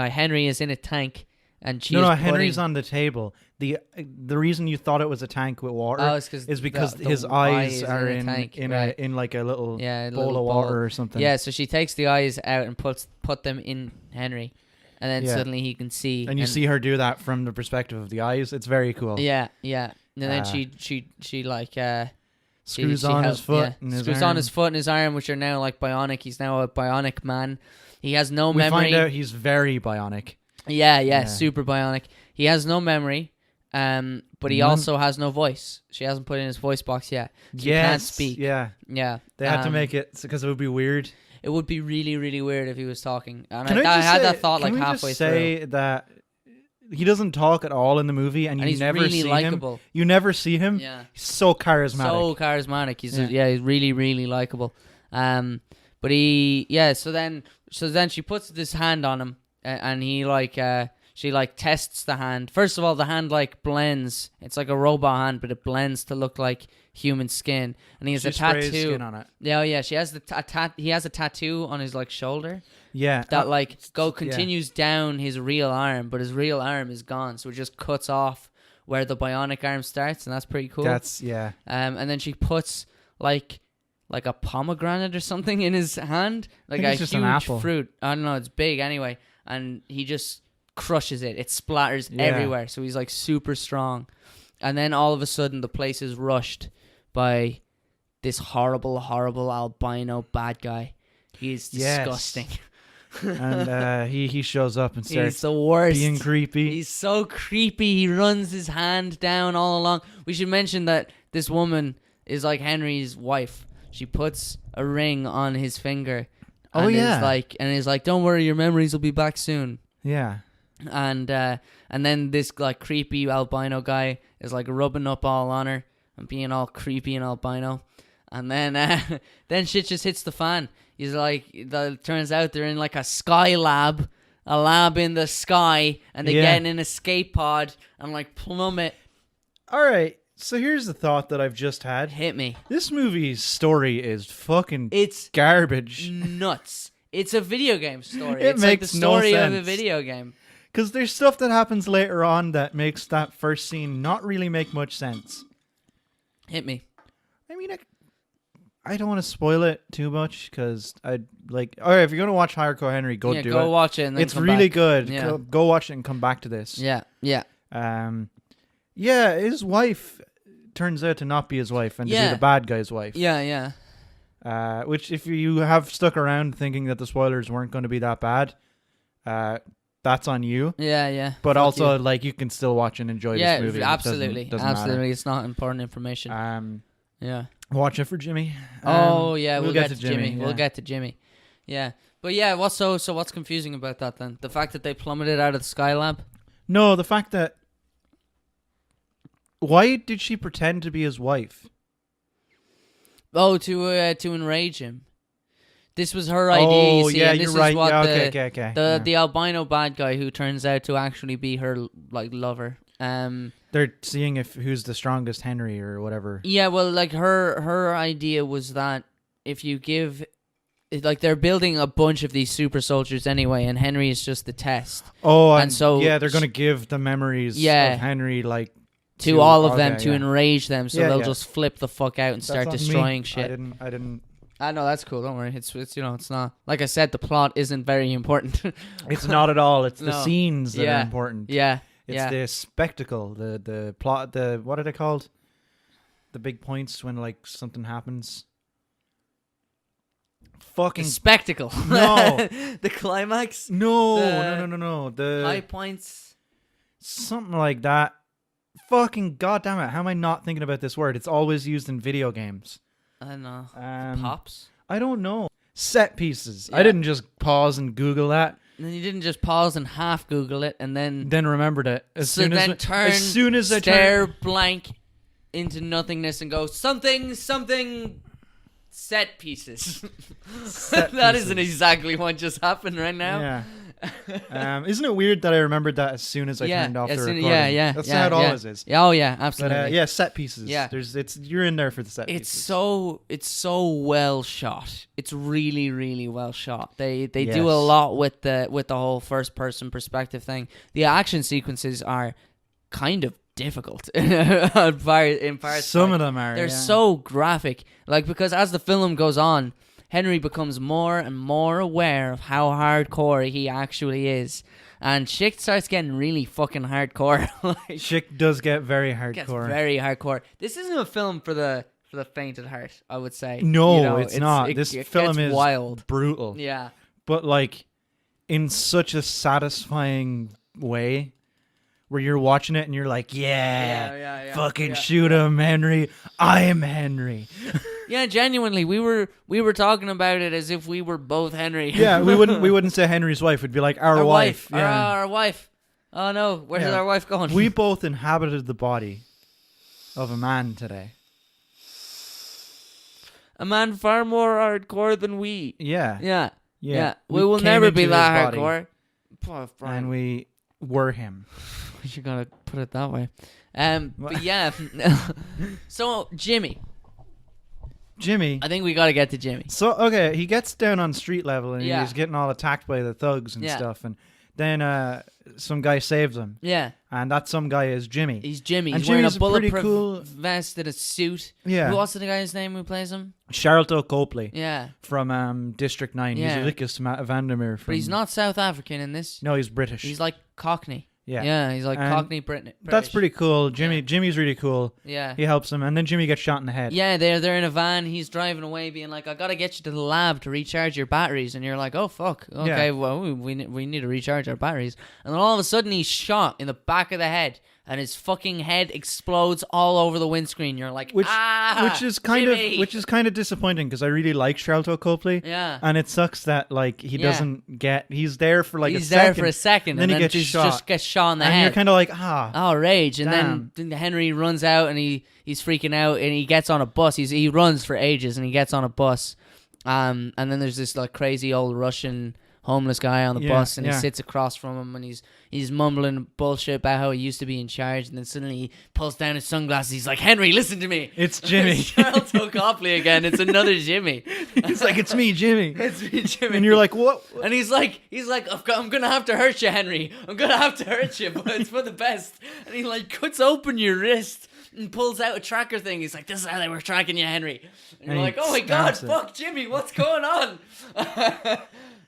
Henry is in a tank. And Henry's on the table. The reason you thought it was a tank with water is because his eyes are in like a little bowl of water or something. Yeah, so she takes the eyes out and put them in Henry, and then suddenly he can see. And you see her do that from the perspective of the eyes. It's very cool. Yeah. And then she like screws on his foot and his screws arm. on his foot and his arm, which are now like bionic. He's now a bionic man. He has no memory. We find out he's very bionic. Yeah, super bionic. He has no memory, but he also has no voice. She hasn't put in his voice box yet. So he can't speak. Yeah. They had to make it because it would be weird. It would be really, really weird if he was talking. And I had that thought like halfway through. Say that he doesn't talk at all in the movie, and you never really see likable. him. You never see him. Yeah. He's so charismatic. He's he's really, really likable. But so then she puts this hand on him. And he she tests the hand. First of all, the hand blends. It's like a robot hand, but it blends to look like human skin. And he has a tattoo. Skin on it. Yeah. She has he has a tattoo on his shoulder. Yeah. That continues down his real arm, but his real arm is gone, so it just cuts off where the bionic arm starts, and that's pretty cool. And then she puts like a pomegranate or something in his hand, like a huge an apple. fruit. I don't know. It's big anyway. And he just crushes it. It splatters everywhere. So he's super strong. And then all of a sudden the place is rushed by this horrible, horrible albino bad guy. He's disgusting. And he shows up and starts he's the worst. Being creepy. He's so creepy. He runs his hand down all along. We should mention that this woman is like Henry's wife. She puts a ring on his finger. And is like, don't worry, your memories will be back soon. Yeah. And then this creepy albino guy is rubbing up all on her and being all creepy and albino. And then shit just hits the fan. He's turns out they're in a sky lab, a lab in the sky, and they get in an escape pod and plummet. All right. So here's the thought that I've just had. Hit me. This movie's story is fucking it's garbage. Nuts. It's a video game story. It makes the story no of a sense. video game. Because there's stuff that happens later on that makes that first scene not really make much sense. Hit me. I mean, I don't want to spoil it too much because I like. All right, if you're gonna watch Hardcore Henry, go do it. Go watch it. And then it's come really back. good. Yeah. Go watch it and come back to this. Yeah. Yeah, his wife turns out to not be his wife and to be the bad guy's wife. Yeah. Which, if you have stuck around thinking that the spoilers weren't going to be that bad, that's on you. Yeah. But also, like, you can still watch and enjoy this movie. Absolutely. Doesn't Absolutely. matter. It's not important information. Yeah. Watch it for Jimmy. We'll get to Jimmy. Yeah. We'll get to Jimmy. Yeah. But yeah, what's confusing about that then? The fact that they plummeted out of the Skylab? No, the fact that... Why did she pretend to be his wife? Oh, to enrage him. This was her idea. Oh, yeah, you're right. What okay. The albino bad guy who turns out to actually be her like lover. They're seeing who's the strongest, Henry or whatever. Yeah, well, like her idea was that if you give, like, they're building a bunch of these super soldiers anyway, and Henry is just the test. Oh, and so they're gonna give the memories of Henry like to all of them to enrage them, so they'll just flip the fuck out and start That's destroying shit. I didn't. I know, that's cool. Don't worry. It's it's not, like I said, the plot isn't very important. It's not at all. It's the scenes that are important. Yeah. It's the spectacle, the plot, what are they called? The big points when like something happens. Fucking the spectacle. No. The climax. No. The high points. Something like that. Fucking goddamn it! How am I not thinking about this word? It's always used in video games. I don't know. Pops? I don't know. Set pieces. I didn't just pause and Google that. And then you didn't just pause and half Google it and then remembered it. As soon as I stare blank into nothingness and go something set pieces. That isn't exactly what just happened right now. Yeah. Isn't it weird that I remembered that as soon as I turned off the recording? That's how it always is. Oh yeah, absolutely. But, set pieces. Yeah, you're in there for the set pieces. It's so well shot. It's really, really well shot. They do a lot with the whole first person perspective thing. The action sequences are kind of difficult in parts. Some of them are. They're so graphic, like, because as the film goes on, Henry becomes more and more aware of how hardcore he actually is. And shit starts getting really fucking hardcore. Like, shit does get very hardcore. Gets very hardcore. This isn't a film for the faint at heart, I would say. No, it's not. This film is wild. Brutal. Yeah. But like in such a satisfying way where you're watching it and you're like, fucking shoot him, Henry. I am Henry. Yeah, genuinely, we were talking about it as if we were both Henry. Yeah, we wouldn't say Henry's wife. We'd be like our wife. Yeah. Our wife. Oh no, where's our wife going? We both inhabited the body of a man today. A man far more hardcore than we. Yeah. We will never be that hardcore. And we were him. You gotta put it that way. But yeah. So Jimmy, I think we gotta get to Jimmy. So okay, he gets down on street level and he's getting all attacked by the thugs and stuff, and then some guy saves him. Yeah. And that some guy is Jimmy. He's Jimmy. And he's wearing a Jimmy's bulletproof vest and a suit. Yeah. What's the guy's name who plays him? Charlton Copley. Yeah. From District 9. Yeah. He's Lucas Vandermeer. But he's not South African in this. No, he's British. He's like Cockney. Yeah. Yeah, he's like Cockney British. That's pretty cool. Jimmy's really cool. Yeah. He helps him, and then Jimmy gets shot in the head. Yeah, they're in a van. He's driving away, being like, "I gotta get you to the lab to recharge your batteries." And you're like, "Oh fuck, okay, well we need to recharge our batteries." And then all of a sudden, he's shot in the back of the head, and his fucking head explodes all over the windscreen. You're like, which is kind of disappointing because I really like Charlton Copley. Yeah. And it sucks that like he doesn't get. He's there for like he's there for a second, and then he gets shot. Just gets shot in the head. And you're kind of like, rage. And damn. then Henry runs out and he's freaking out and he gets on a bus. He runs for ages and he gets on a bus. And then there's this like crazy old Russian homeless guy on the bus, and he sits across from him, and he's mumbling bullshit about how he used to be in charge, and then suddenly he pulls down his sunglasses. He's like, "Henry, listen to me. It's Jimmy." It's Charlton Copley again. It's another Jimmy. He's like, "It's me, Jimmy." It's me, Jimmy. And you're like, "What?" And he's like, I'm gonna have to hurt you, Henry. I'm gonna have to hurt you, but it's for the best. And he like cuts open your wrist. and pulls out a tracker thing. He's like, "This is how they were tracking you, Henry." And you're he like, "Oh my god, snaps it. fuck Jimmy, what's going on?"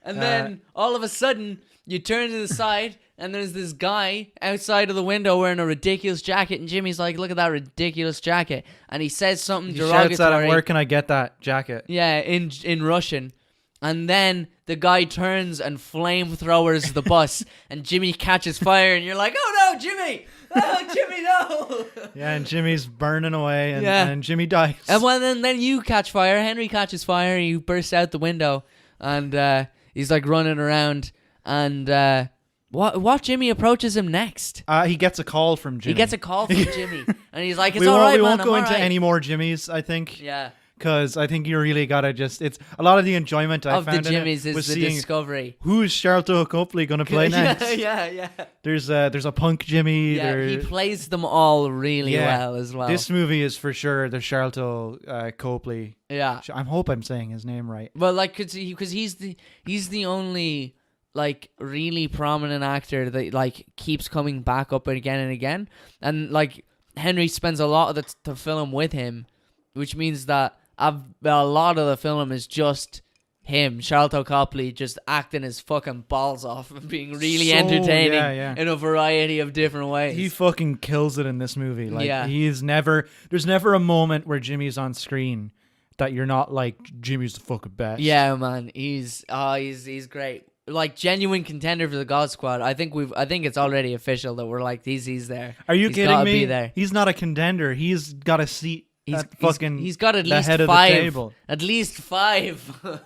And then all of a sudden, you turn to the side, and there's this guy outside of the window wearing a ridiculous jacket, and Jimmy's like, "Look at that ridiculous jacket," and he says something He derogatory. shouts at him, "Where can I get that jacket?" Yeah, in Russian. And then the guy turns and flamethrowers the bus, and Jimmy catches fire, and you're like, "Oh no, Jimmy! Oh, Jimmy, no!" Yeah, and Jimmy's burning away, and, Yeah. and Jimmy dies. And well, then you catch fire. Henry catches fire. He bursts out the window, and he's like running around. And what Jimmy approaches him next? He gets a call from Jimmy. He gets a call from Jimmy, and he's like, "It's we all won't, right, we man. won't go I'm into all right." any more Jimmys, I think. Yeah. Because I think you really gotta it's a lot of the enjoyment I Of the found in Jimmys it is was the seeing discovery. who's Charlton Copley gonna play next. yeah. There's a punk Jimmy. Yeah, he plays them all really well as well. This movie is for sure the Charlton Copley. Yeah. I hope I'm saying his name right. Well, like, cause he's the only like really prominent actor that like keeps coming back up again and again, and like Henry spends a lot of the film with him, which means that a lot of the film is just him, Charlton Copley, just acting his fucking balls off and being really So, entertaining yeah. in a variety of different ways. He fucking kills it in this movie. Like Yeah. there's never a moment where Jimmy's on screen that you're not like, Jimmy's the fucking best. Yeah, man, he's great. Like, genuine contender for the God Squad. I think it's already official that we're like, he's there. Are you He's kidding gotta me? Be there. He's not a contender. He's got a seat. He's got at the least head of the 5. table. At least 5.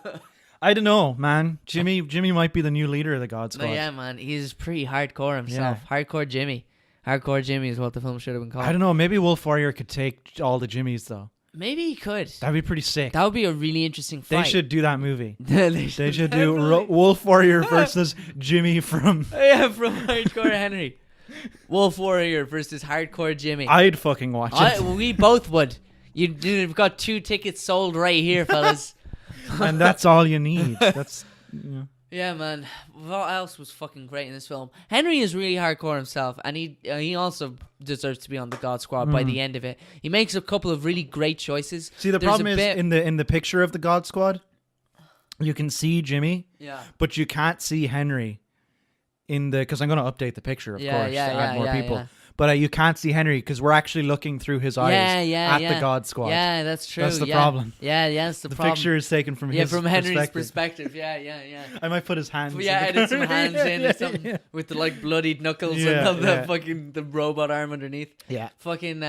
I don't know, man. Jimmy might be the new leader of the God Squad. No, yeah, man, he's pretty hardcore himself. Yeah. Hardcore Jimmy. Hardcore Jimmy is what the film should have been called. I don't know. Maybe Wolf Warrior could take all the Jimmys though. Maybe he could. That'd be pretty sick. That would be a really interesting They fight. should do that movie. They They should definitely. do Wolf Warrior versus Jimmy from. Yeah, from Hardcore Henry. Wolf Warrior versus Hardcore Jimmy. I'd fucking watch it. We both would. You've got 2 tickets sold right here, fellas. And that's all you need. That's. Yeah. Yeah, man. What else was fucking great in this film? Henry is really hardcore himself, and he also deserves to be on the God Squad by the end of it. He makes a couple of really great choices. See, the There's problem a is bit- in the picture of the God Squad, you can see Jimmy, Yeah. but you can't see Henry. Because I'm going to update the picture, of course, to add more people. Yeah. But you can't see Henry because we're actually looking through his eyes at the God Squad. Yeah, that's true. That's the yeah. problem. Yeah, that's the The problem. picture is taken from his from Henry's perspective. perspective. Yeah. I might put his hands. Yeah, in the edit some hands in yeah, or something yeah. with the like bloodied knuckles Yeah, and the yeah. fucking the robot arm underneath. Yeah. Fucking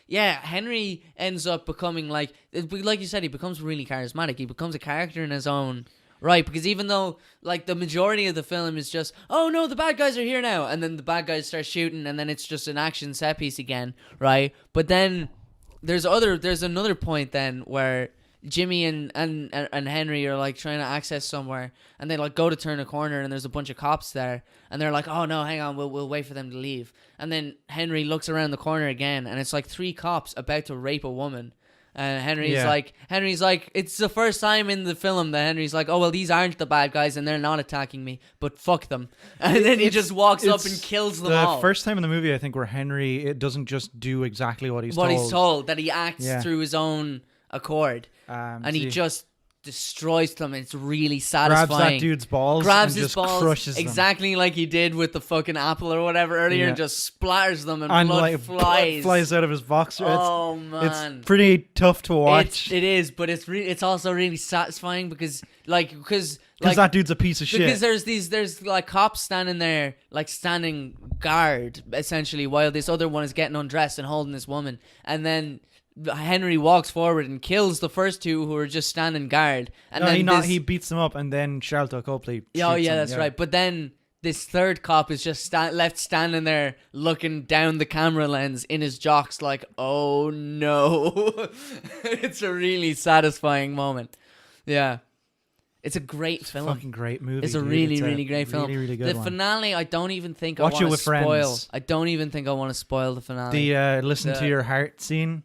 yeah, Henry ends up becoming like you said, he becomes really charismatic. He becomes a character in his own right, because even though like the majority of the film is just, oh no, the bad guys are here now, and then the bad guys start shooting, and then it's just an action set piece again, right? But then there's another point then where Jimmy and Henry are like trying to access somewhere, and they like go to turn a corner, and there's a bunch of cops there, and they're like, oh no, hang on, we'll wait for them to leave. And then Henry looks around the corner again, and it's like 3 cops about to rape a woman. And Henry's like, it's the first time in the film that Henry's like, oh well, these aren't the bad guys, and they're not attacking me, but fuck them. And then he just walks up and kills them all. The first time in the movie, I think, where Henry it doesn't just do exactly what he's told. He's told, that he acts through his own accord, and he just destroys them. It's really satisfying. Grabs that dude's balls, grabs and his just balls, crushes them. exactly like he did with the fucking apple or whatever earlier, and just splatters them, and blood like, flies. flies out of his boxer. Oh man, it's pretty tough to watch. It is, but it's also really satisfying because that dude's a piece of shit. Because there's like cops standing there, like standing guard essentially, while this other one is getting undressed and holding this woman, and then Henry walks forward and kills the first 2 who are just standing guard. And he beats them up, and then Charlton Copley. Oh yeah, that's right. But then this third cop is just left standing there, looking down the camera lens in his jocks, like, oh no. It's a really satisfying moment. Yeah. It's a great film. Fucking great movie. It's a dude. really, It's a really great film. Really, really good the one. finale, I don't even think Watch I it want to with spoil. friends. I don't even think I want to spoil the finale. The listen to your heart scene.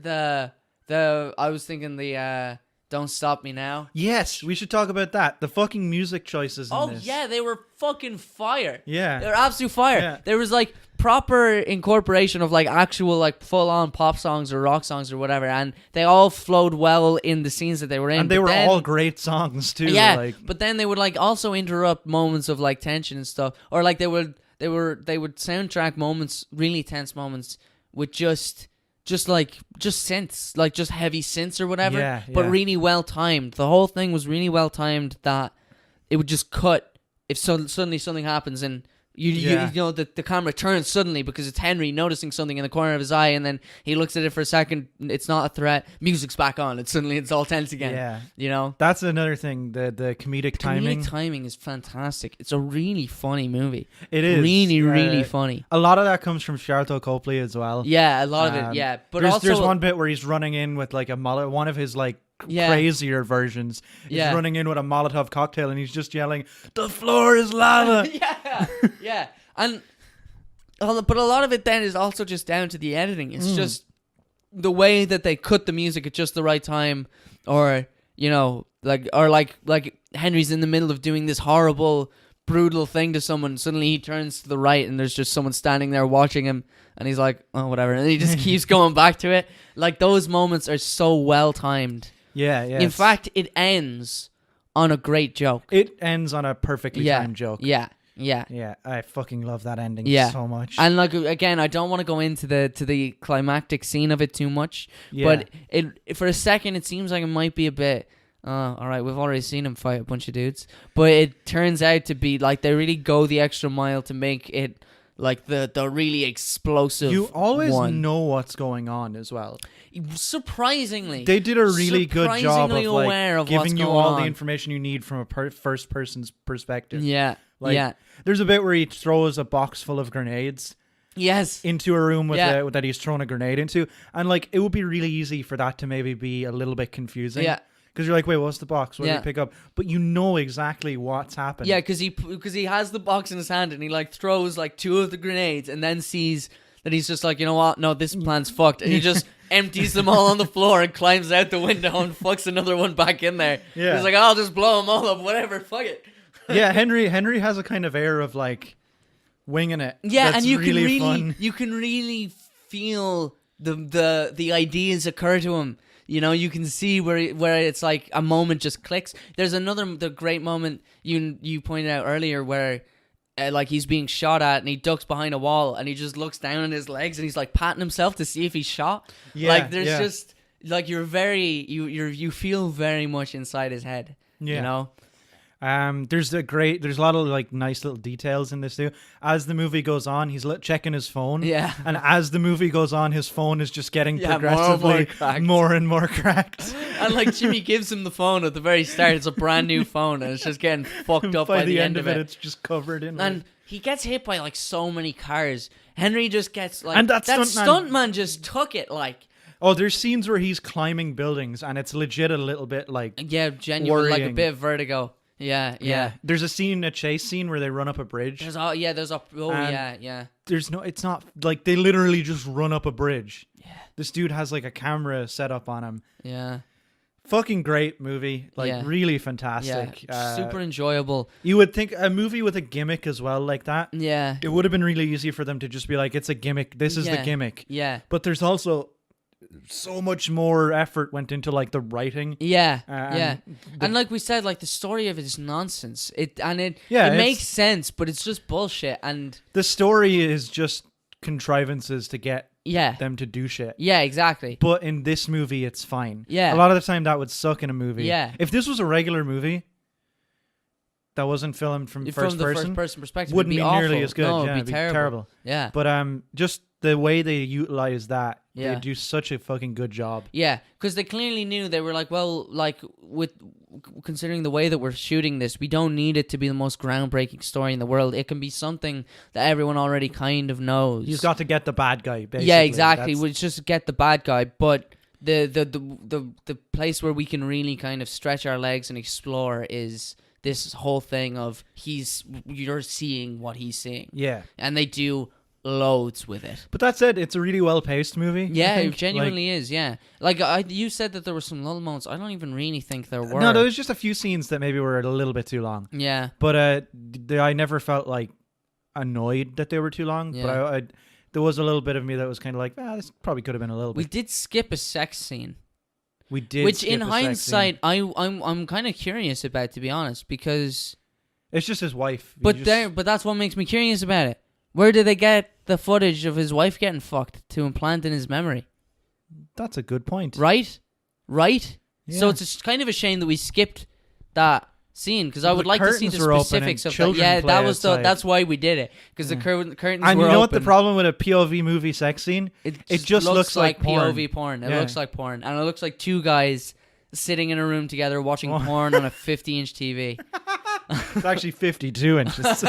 I was thinking the Don't Stop Me Now. Yes, we should talk about that. The fucking music choices in this. Oh yeah, they were fucking fire. Yeah. They were absolute fire. Yeah. There was like proper incorporation of like actual like full on pop songs or rock songs or whatever, and they all flowed well in the scenes that they were in. And they were all great songs too. Yeah, like. but then they would like also interrupt moments of like tension and stuff, or like they would soundtrack moments, really tense moments, with just synths, like just heavy synths or whatever. Yeah, but yeah. really well timed. The whole thing was really well timed that it would just cut if suddenly something happens and. You know the camera turns suddenly because it's Henry noticing something in the corner of his eye, and then he looks at it for a second. It's not a threat. Music's back on. It's all tense again. Yeah, you know, that's another thing. The comedic timing. Comedic timing is fantastic. It's a really funny movie. It is really funny. A lot of that comes from Sharlto Copley as well. Yeah, a lot of it. Yeah, but there's one bit where he's running in with like a mullet. One of his like. Crazier versions. He's running in with a Molotov cocktail and he's just yelling, "The floor is lava." yeah. And but a lot of it then is also just down to the editing. It's just the way that they cut the music at just the right time, or you know, like Henry's in the middle of doing this horrible, brutal thing to someone. Suddenly he turns to the right and there's just someone standing there watching him, and he's like, "Oh, whatever," and he just keeps going back to it. Like those moments are so well timed. Yeah. In fact, it ends on a great joke. It ends on a perfectly timed joke. Yeah. I fucking love that ending so much. And like again, I don't want to go into the climactic scene of it too much. But it for a second, it seems like it might be a bit. All right, we've already seen him fight a bunch of dudes, but it turns out to be like they really go the extra mile to make it like the really explosive. You always one. know what's going on as well. Surprisingly, they did a really good job of like giving you all the information you need from a first person's perspective. Yeah, There's a bit where he throws a box full of grenades. Yes. Into a room with that he's thrown a grenade into, and like it would be really easy for that to maybe be a little bit confusing. Yeah. Because you're like, wait, what's the box? What did he pick up? But you know exactly what's happened. Yeah, because he has the box in his hand and he like throws like two of the grenades and then sees that he's just like, you know what? No, this plan's fucked. And he just empties them all on the floor and climbs out the window and fucks another one back in there. Yeah. He's like, I'll just blow them all up, whatever, fuck it. Yeah, Henry has a kind of air of like winging it. Yeah, that's and you can really feel the ideas occur to him. You know, you can see where it's like a moment just clicks. There's the great moment you pointed out earlier where like he's being shot at and he ducks behind a wall and he just looks down on his legs and he's like patting himself to see if he's shot. Yeah, like there's just like you feel very much inside his head. Yeah. You know? There's a lot of like nice little details in this too. As the movie goes on, he's checking his phone. Yeah. And as the movie goes on, his phone is just getting progressively more and more cracked. And like Jimmy gives him the phone at the very start. It's a brand new phone and it's just getting fucked up by the end of it. It's just covered in. And he gets hit by like so many cars. Henry just gets like, and that stuntman just took it like. Oh, there's scenes where he's climbing buildings and it's legit a little bit like genuine, worrying. Like a bit of vertigo. Yeah. There's a chase scene where they run up a bridge. It's not like they literally just run up a bridge. Yeah. This dude has like a camera set up on him. Yeah. Fucking great movie. Like really fantastic. Yeah. Super enjoyable. You would think a movie with a gimmick as well like that. Yeah. It would have been really easy for them to just be like, it's a gimmick. This is the gimmick. Yeah. But there's also so much more effort went into like the writing. And like we said, like the story of it is nonsense. It makes sense, but it's just bullshit. And the story is just contrivances to get them to do shit. Yeah, exactly. But in this movie, it's fine. Yeah. A lot of the time, that would suck in a movie. Yeah. If this was a regular movie that wasn't filmed from first person perspective, wouldn't be nearly as good. No, it'd be terrible. Yeah. But just the way they utilize that, they do such a fucking good job. Yeah, because they clearly knew. They were like, well, like considering the way that we're shooting this, we don't need it to be the most groundbreaking story in the world. It can be something that everyone already kind of knows. You've got to get the bad guy, basically. Yeah, exactly. We just get the bad guy, but the place where we can really kind of stretch our legs and explore is this whole thing of you're seeing what he's seeing. Yeah. And they do loads with it. But that said, it's a really well-paced movie. Yeah, it genuinely is, yeah. Like, you said that there were some lull moments. I don't even really think there were. No, there was just a few scenes that maybe were a little bit too long. Yeah. But I never felt, like, annoyed that they were too long. Yeah. But there was a little bit of me that was kind of like, this probably could have been a little bit. We did skip a sex scene. We did. Which, in hindsight, I'm kind of curious about, to be honest, because... It's just his wife. But that's what makes me curious about it. Where did they get the footage of his wife getting fucked to implant in his memory? That's a good point. Right? Yeah. So it's kind of a shame that we skipped that scene, because I would like to see the specifics of that. Yeah, that's why we did it, because the curtains were open. And you know what the problem with a POV movie sex scene? It just looks like POV porn. It looks like porn, and it looks like two guys sitting in a room together watching porn on a 50-inch TV. It's actually 52 inches.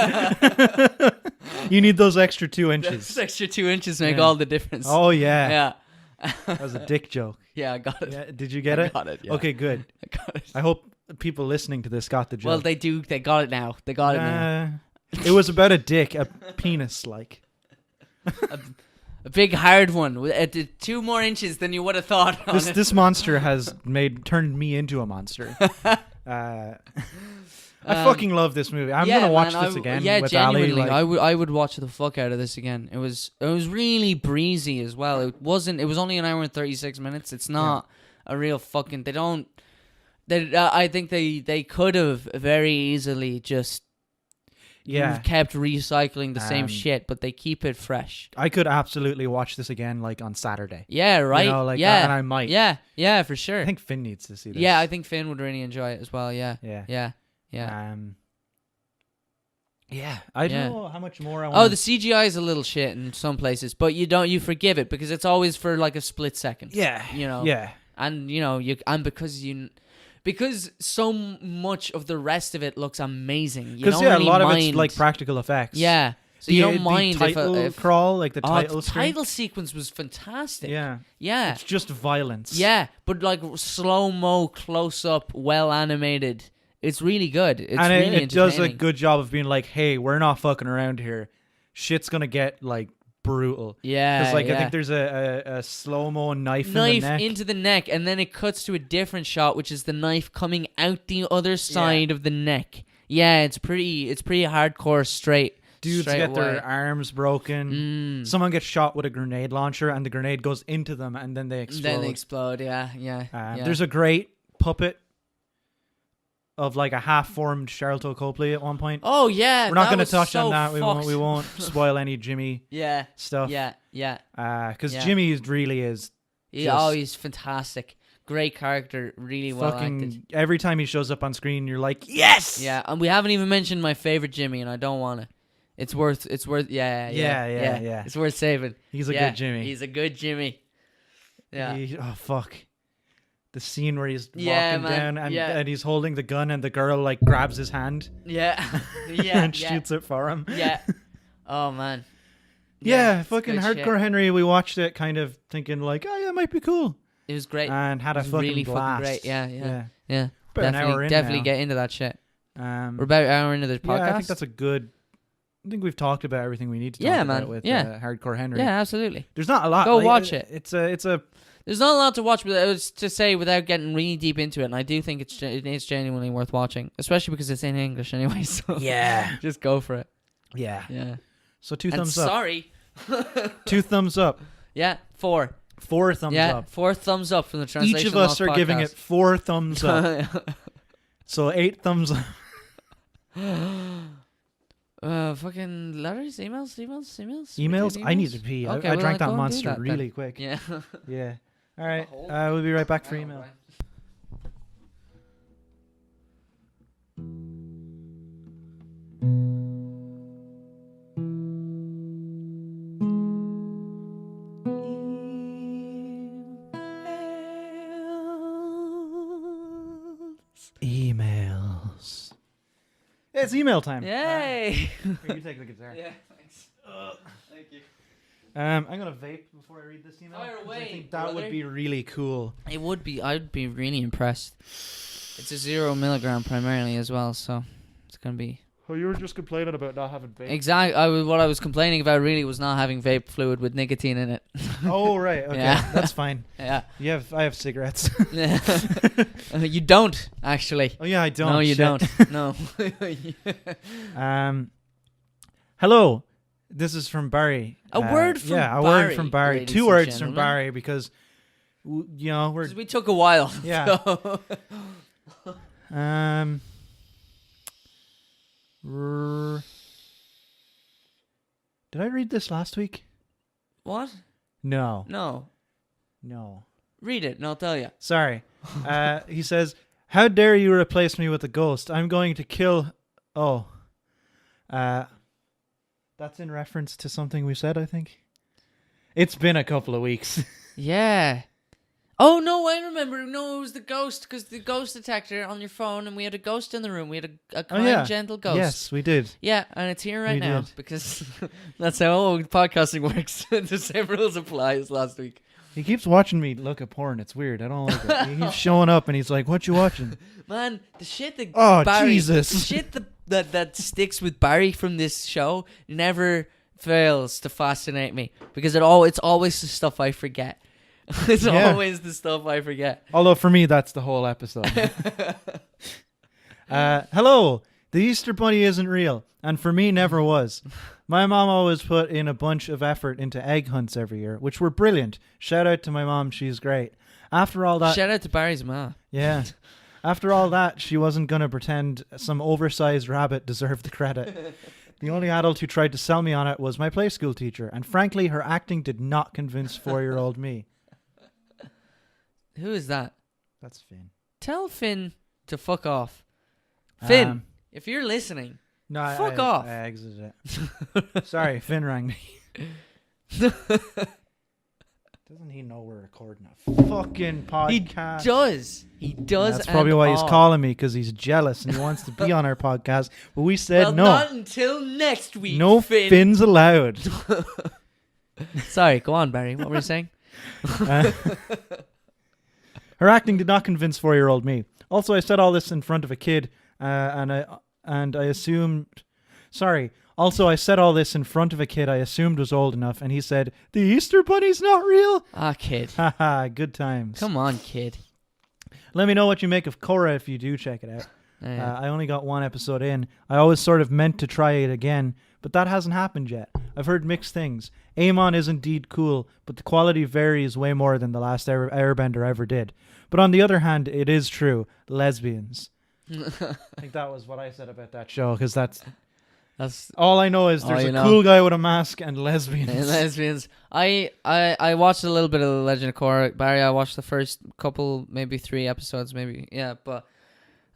You need those extra 2 inches. Those extra 2 inches make all the difference. Oh, yeah. Yeah. That was a dick joke. Yeah, I got it. Yeah, did you get it? I got it, yeah. Okay, good. I got it. I hope people listening to this got the joke. Well, they do. They got it now. They got it now. It was about a dick, a penis, like. A big hard one with 2 more inches than you would have thought. This monster has turned me into a monster. I fucking love this movie. I'm gonna watch this again. Yeah, with genuinely, Ali, I would watch the fuck out of this again. It was really breezy as well. It was only an hour and 36 minutes. It's not a real fucking. I think they could have very easily just kept recycling the same shit, but they keep it fresh. I could absolutely watch this again, like on Saturday. Yeah, right. You know, and I might. Yeah, for sure. I think Finn needs to see this. Yeah, I think Finn would really enjoy it as well. Yeah. I don't know how much more I want. Oh, the CGI is a little shit in some places, but you forgive it because it's always for like a split second. Yeah. You know. Yeah. And because so much of the rest of it looks amazing. Because a lot of it's like practical effects. Yeah. So you don't mind the title crawl, like the title screen. The title sequence was fantastic. Yeah. Yeah. It's just violence. Yeah, but like slow-mo, close-up, well-animated. It's really good. It's and really it does a good job of being like, hey, we're not fucking around here. Shit's gonna get like brutal. Yeah. Because I think there's a slow-mo knife into the neck, and then it cuts to a different shot, which is the knife coming out the other side of the neck. Yeah, it's pretty hardcore straight. Dudes get their arms broken. Someone gets shot with a grenade launcher, and the grenade goes into them, and then they explode. Yeah. There's a great puppet of like a half-formed Charlton Copley at one point. Oh yeah, we're not going to touch on that. We won't spoil any Jimmy stuff. Yeah. Because Jimmy really is. He's fantastic. Great character, really well acted. Every time he shows up on screen, you're like, yes. Yeah, and we haven't even mentioned my favorite Jimmy, and I don't want to. It's worth. Yeah. It's worth saving. He's a good Jimmy. He's a good Jimmy. Yeah. Oh fuck. The scene where he's walking down and he's holding the gun and the girl like grabs his hand. Yeah. And shoots it for him. Yeah. Oh man. Yeah, fucking Hardcore shit. Henry. We watched it kind of thinking like, oh yeah, it might be cool. It was great. And had a fucking really blast. Fucking great. Yeah. About an hour in definitely now. Get into that shit. We're about an hour into the podcast. Yeah, I think that's a good. I think we've talked about everything we need to talk about with Hardcore Henry. Yeah, absolutely. There's not a lot. Go watch it. It's a. There's not a lot to watch, but it was to say without getting really deep into it, and I do think it is genuinely worth watching, especially because it's in English anyway. So just go for it. Yeah. So 2 thumbs up. Sorry. 2 thumbs up. Yeah, 4. 4 thumbs up. 4 thumbs up from the Translation Each of us are giving it 4 thumbs up. So 8 thumbs up. Fucking letters, Emails? I need to pee. Okay, I drank that monster really quick. Yeah. Yeah. All right. We'll be right back for email. Emails. Yeah, it's email time. Yay! Here, you take the guitar. Yeah, thanks. Thank you. I'm gonna vape before I read this email. Fire away, I think that would be really cool. It would be. I'd be really impressed. It's a 0 milligram primarily as well, so it's gonna be Oh, you were just complaining about not having vape. Exactly. What I was complaining about really was not having vape fluid with nicotine in it. Oh, right. Okay. Yeah. That's fine. Yeah. I have cigarettes. Yeah. You don't, actually. Oh, yeah, I don't. No, you Shit. don't. No. Hello. This is from Barry. A word from Barry. Yeah, a word from Barry. ladies 2 and words from gentlemen. Barry because, we're... 'Cause we took a while. Yeah. So. Did I read this last week? What? No. No. Read it and I'll tell you. Sorry. He says, "How dare you replace me with a ghost? I'm going to kill..." Oh. That's in reference to something we said, I think. It's been a couple of weeks. Yeah. Oh, no, I remember. No, it was the ghost, because the ghost detector on your phone, and we had a ghost in the room. We had a kind, gentle ghost. Yes, we did. Yeah, and it's here right We now, did. because that's how podcasting works. The same rules apply as last week. He keeps watching me look at porn. It's weird. I don't like it. He keeps showing up and he's like, "What you watching?" Man, the shit that Oh, Barry, Jesus. the shit that sticks with Barry from this show never fails to fascinate me, because it's always the stuff I forget. It's Yeah. always the stuff I forget. Although for me, that's the whole episode. Hello. The Easter Bunny isn't real, and for me, never was. My mom always put in a bunch of effort into egg hunts every year, which were brilliant. Shout out to my mom. She's great. After all that... Shout out to Barry's ma. Yeah. After all that, she wasn't going to pretend some oversized rabbit deserved the credit. The only adult who tried to sell me on it was my play school teacher, and frankly, her acting did not convince 4-year-old me. Who is that? That's Finn. Tell Finn to fuck off. Finn, if you're listening, No, fuck off. I exited it. Sorry, Finn rang me. Doesn't he know we're recording a fucking podcast? He does. That's probably why he's calling me, because he's jealous and he wants to be on our podcast. But we said no. Not until next week. No Finn. Finns allowed. Sorry, go on, Barry. What were you saying? Her acting did not convince 4-year-old me. Also, I said all this in front of a kid, and I assumed... Sorry. Also, I said all this in front of a kid I assumed was old enough, and he said, "The Easter Bunny's not real?" Ah, kid. Haha, good times. Come on, kid. Let me know what you make of Korra if you do check it out. Yeah. I only got 1 episode in. I always sort of meant to try it again, but that hasn't happened yet. I've heard mixed things. Aemon is indeed cool, but the quality varies way more than the last Airbender ever did. But on the other hand, it is true. Lesbians. I think that was what I said about that show, because that's all I know is there's a cool guy with a mask and lesbians. And lesbians. I watched a little bit of The Legend of Korra. Barry, I watched the first couple, maybe 3 episodes, maybe. Yeah, but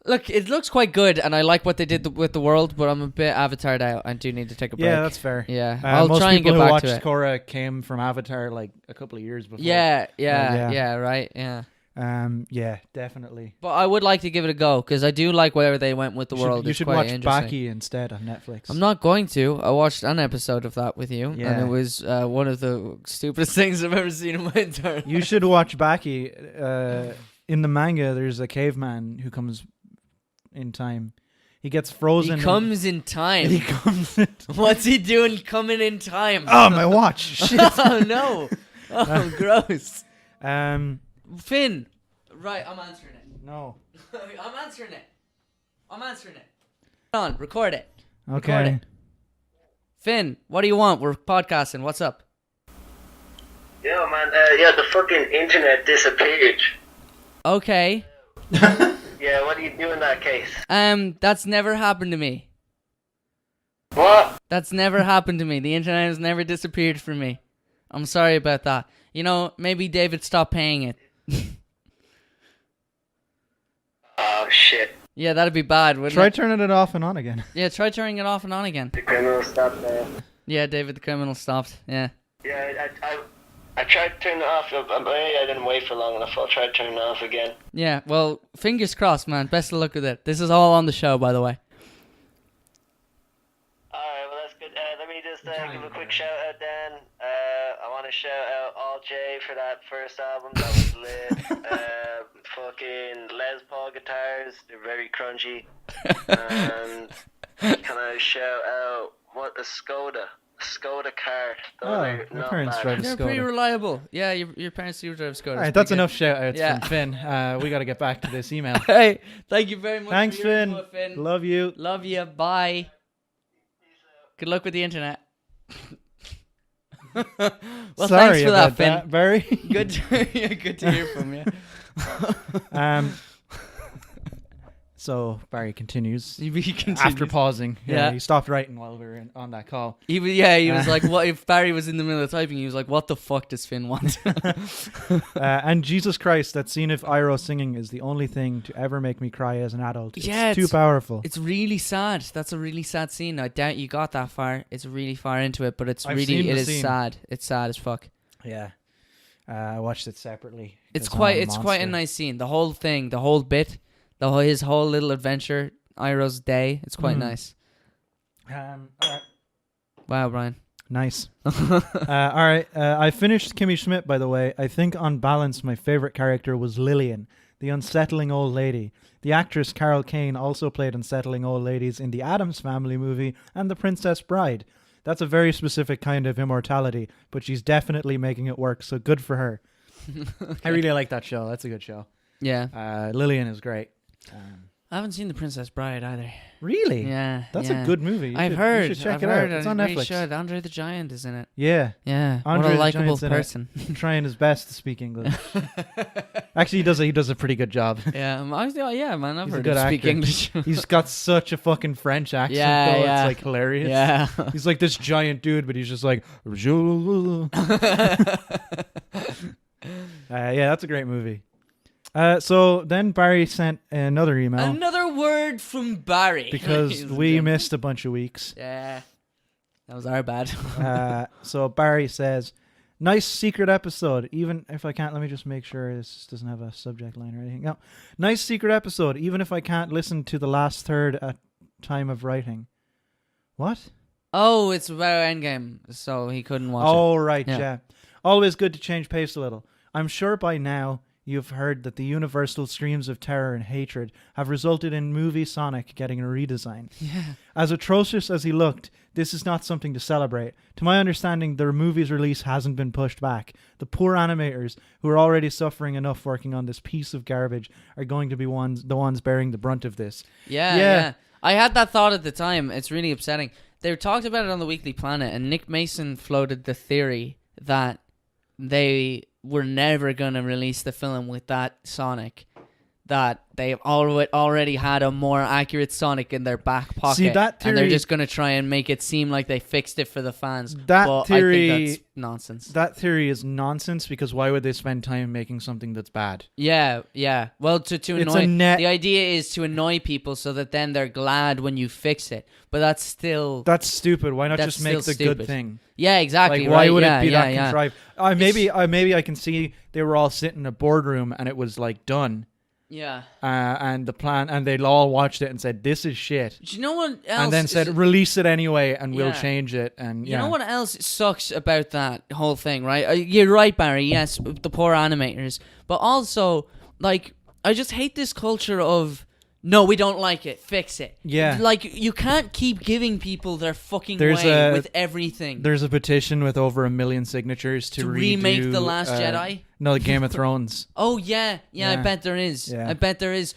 look, it looks quite good, and I like what they did with the world, but I'm a bit Avatared out. I do need to take a break. Yeah, that's fair. Yeah, I'll most try and get people who back to watched it. Korra came from Avatar like a couple of years before. Yeah, yeah. right, yeah. Yeah, definitely. But I would like to give it a go, because I do like where they went with the world. You should quite watch interesting. Baki instead on Netflix. I'm not going to. I watched an episode of that with you, and Yeah. it was one of the stupidest things I've ever seen in my entire life. You should watch Baki. In the manga, there's a caveman who comes in time. He gets frozen. He comes in time. He comes in time. What's he doing coming in time? Oh, my watch. Shit. Oh, no. Oh, gross. Finn. Right, I'm answering it. No. I'm answering it. Hold on, record it. Okay. Record it. Finn, what do you want? We're podcasting. What's up? Yo, man, the fucking internet disappeared. Okay. Yeah, what do you do in that case? That's never happened to me. What? That's never happened to me. The internet has never disappeared from me. I'm sorry about that. You know, maybe David stopped paying it. Oh, shit. Yeah, that'd be bad, wouldn't Try it? turning it off and on again. Yeah, try turning it off and on again. The criminal stopped there. Yeah, David the criminal stopped. Yeah. Yeah, I tried to turn it off, but maybe I didn't wait for long enough. I'll try to turn it off again. Yeah, well, fingers crossed, man. Best of luck with it. This is all on the show, by the way. Alright, well, that's good. Let me just give a quick shout out then. I want to shout out All J for that first album. That was lit. Fucking Les Paul guitars. They're very crunchy. And Can I shout out what a Skoda car? Those My parents drive a They're pretty Skoda. reliable. Yeah, your parents do drive Skoda. All right, that's enough shout-outs Yeah. from Finn. We got to get back to this email. Hey, thank you very much. Thanks, for your Finn. input, Finn. Love you. Love you. Bye. Good luck with the internet. Well, Sorry thanks for about that, Finn. that, Barry. Good to hear from you. So Barry continues. He continues. After pausing, Yeah. he stopped writing while we were on that call. He was like, what if Barry was in the middle of typing? He was like, what the fuck does Finn want? And Jesus Christ, that scene of Iroh singing is the only thing to ever make me cry as an adult. It's too powerful. It's really sad. That's a really sad scene. I doubt you got that far. It's really far into it, but it I've seen the is scene. sad. It's sad as fuck. Yeah. I watched it separately. It's 'cause I'm quite a a monster. nice scene. The whole thing, the whole bit, his whole little adventure, Iroh's day. It's quite nice. All right. Wow, Brian. Nice. All right. I finished Kimmy Schmidt, by the way. I think on balance, my favorite character was Lillian, the unsettling old lady. The actress Carol Kane also played unsettling old ladies in the Addams Family movie and The Princess Bride. That's a very specific kind of immortality, but she's definitely making it work, so good for her. I really like that show. That's a good show. Yeah. Lillian is great. I haven't seen The Princess Bride either. Really? Yeah. That's yeah. a good movie. I've heard. You should check I've it heard. out. It's on I really Netflix. should. Andre the Giant is in it. Yeah. Yeah. Andre what a the likable Giant's in it. person. Trying his best to speak English. Actually, he does a pretty good job. Yeah. Yeah, man. I've He's a heard good him speak actor. English. He's got such a fucking French accent, Yeah, though. yeah. It's like hilarious. Yeah. He's like this giant dude, but he's just like, yeah, that's a great movie. So then Barry sent another email Another word from Barry. because we missed a bunch of weeks. Yeah. That was our bad. So Barry says, nice secret episode. Even if I can't, let me just make sure this doesn't have a subject line or anything. No. Nice secret episode. Even if I can't listen to the last third at time of writing. What? Oh, it's about Endgame, so he couldn't watch Oh, it. right, Yeah. yeah. Always good to change pace a little. I'm sure by now you've heard that the universal streams of terror and hatred have resulted in movie Sonic getting a redesign. Yeah. As atrocious as he looked, this is not something to celebrate. To my understanding, the movie's release hasn't been pushed back. The poor animators, who are already suffering enough working on this piece of garbage, are going to be the ones bearing the brunt of this. Yeah. I had that thought at the time. It's really upsetting. They talked about it on the Weekly Planet, and Nick Mason floated the theory that they were never going to release the film with that Sonic, that they've already had a more accurate Sonic in their back pocket. See, that and they're theory- just going to try and make it seem like they fixed it for the fans. That but theory- I think that's nonsense. That theory is nonsense because why would they spend time making something that's bad? Yeah. Well, to It's annoy a net- the idea is to annoy people so that then they're glad when you fix it. But that's still That's stupid. Why not That's just make the still good stupid. thing? yeah, exactly. Like, why right? would yeah, it be yeah, that yeah. contrived? Maybe I can see they were all sitting in a boardroom and it was like done. Yeah. And the plan, and they all watched it and said, "This is shit," Do you know what else? and then said, "Release it anyway, and we'll Yeah. change it." And You know what else sucks about that whole thing, right? You're right, Barry. Yes, the poor animators, but also like I just hate this culture of no, we don't like it. Fix it. Yeah. Like you can't keep giving people their fucking There's way a- with everything. There's a petition with over 1 million signatures to remake redo, The Last Jedi? No, the Game of Thrones. Oh yeah, I Yeah. bet there is. Yeah. I bet there is.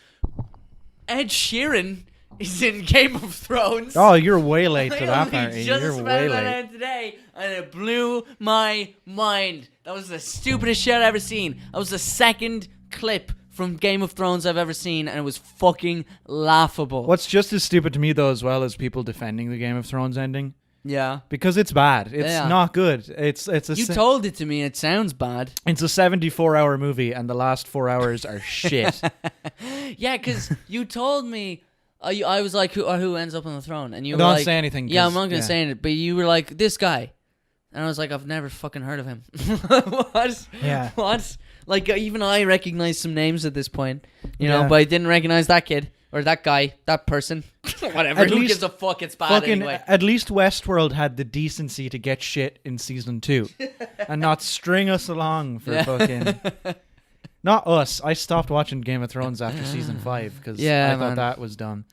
Ed Sheeran is in Game of Thrones. Oh, you're way late to I that, only Barry. just You're found way that late. out today, and it blew my mind. That was the stupidest shit I've ever seen. That was the second clip from Game of Thrones I've ever seen, and it was fucking laughable. What's just as stupid to me, though, as well, as people defending the Game of Thrones ending. Yeah. Because it's bad. It's Yeah. not good. It's a You told it to me. It sounds bad. it's a 74-hour movie, and the last 4 hours are shit. Yeah, because you told me. I was like, who ends up on the throne? And you were Don't like, say anything. Yeah, 'cause- I'm not gonna yeah. say it. But you were like, this guy, and I was like, I've never fucking heard of him. What? Yeah. What? Like even I recognize some names at this point, you know, Yeah. but I didn't recognize that kid or that guy, that person. Whatever. At Who least gives a fuck? It's bad Fucking, anyway. at least Westworld had the decency to get shit in season 2 and not string us along for fucking. Not us. I stopped watching Game of Thrones after season 5 because Yeah, I thought man. that was dumb.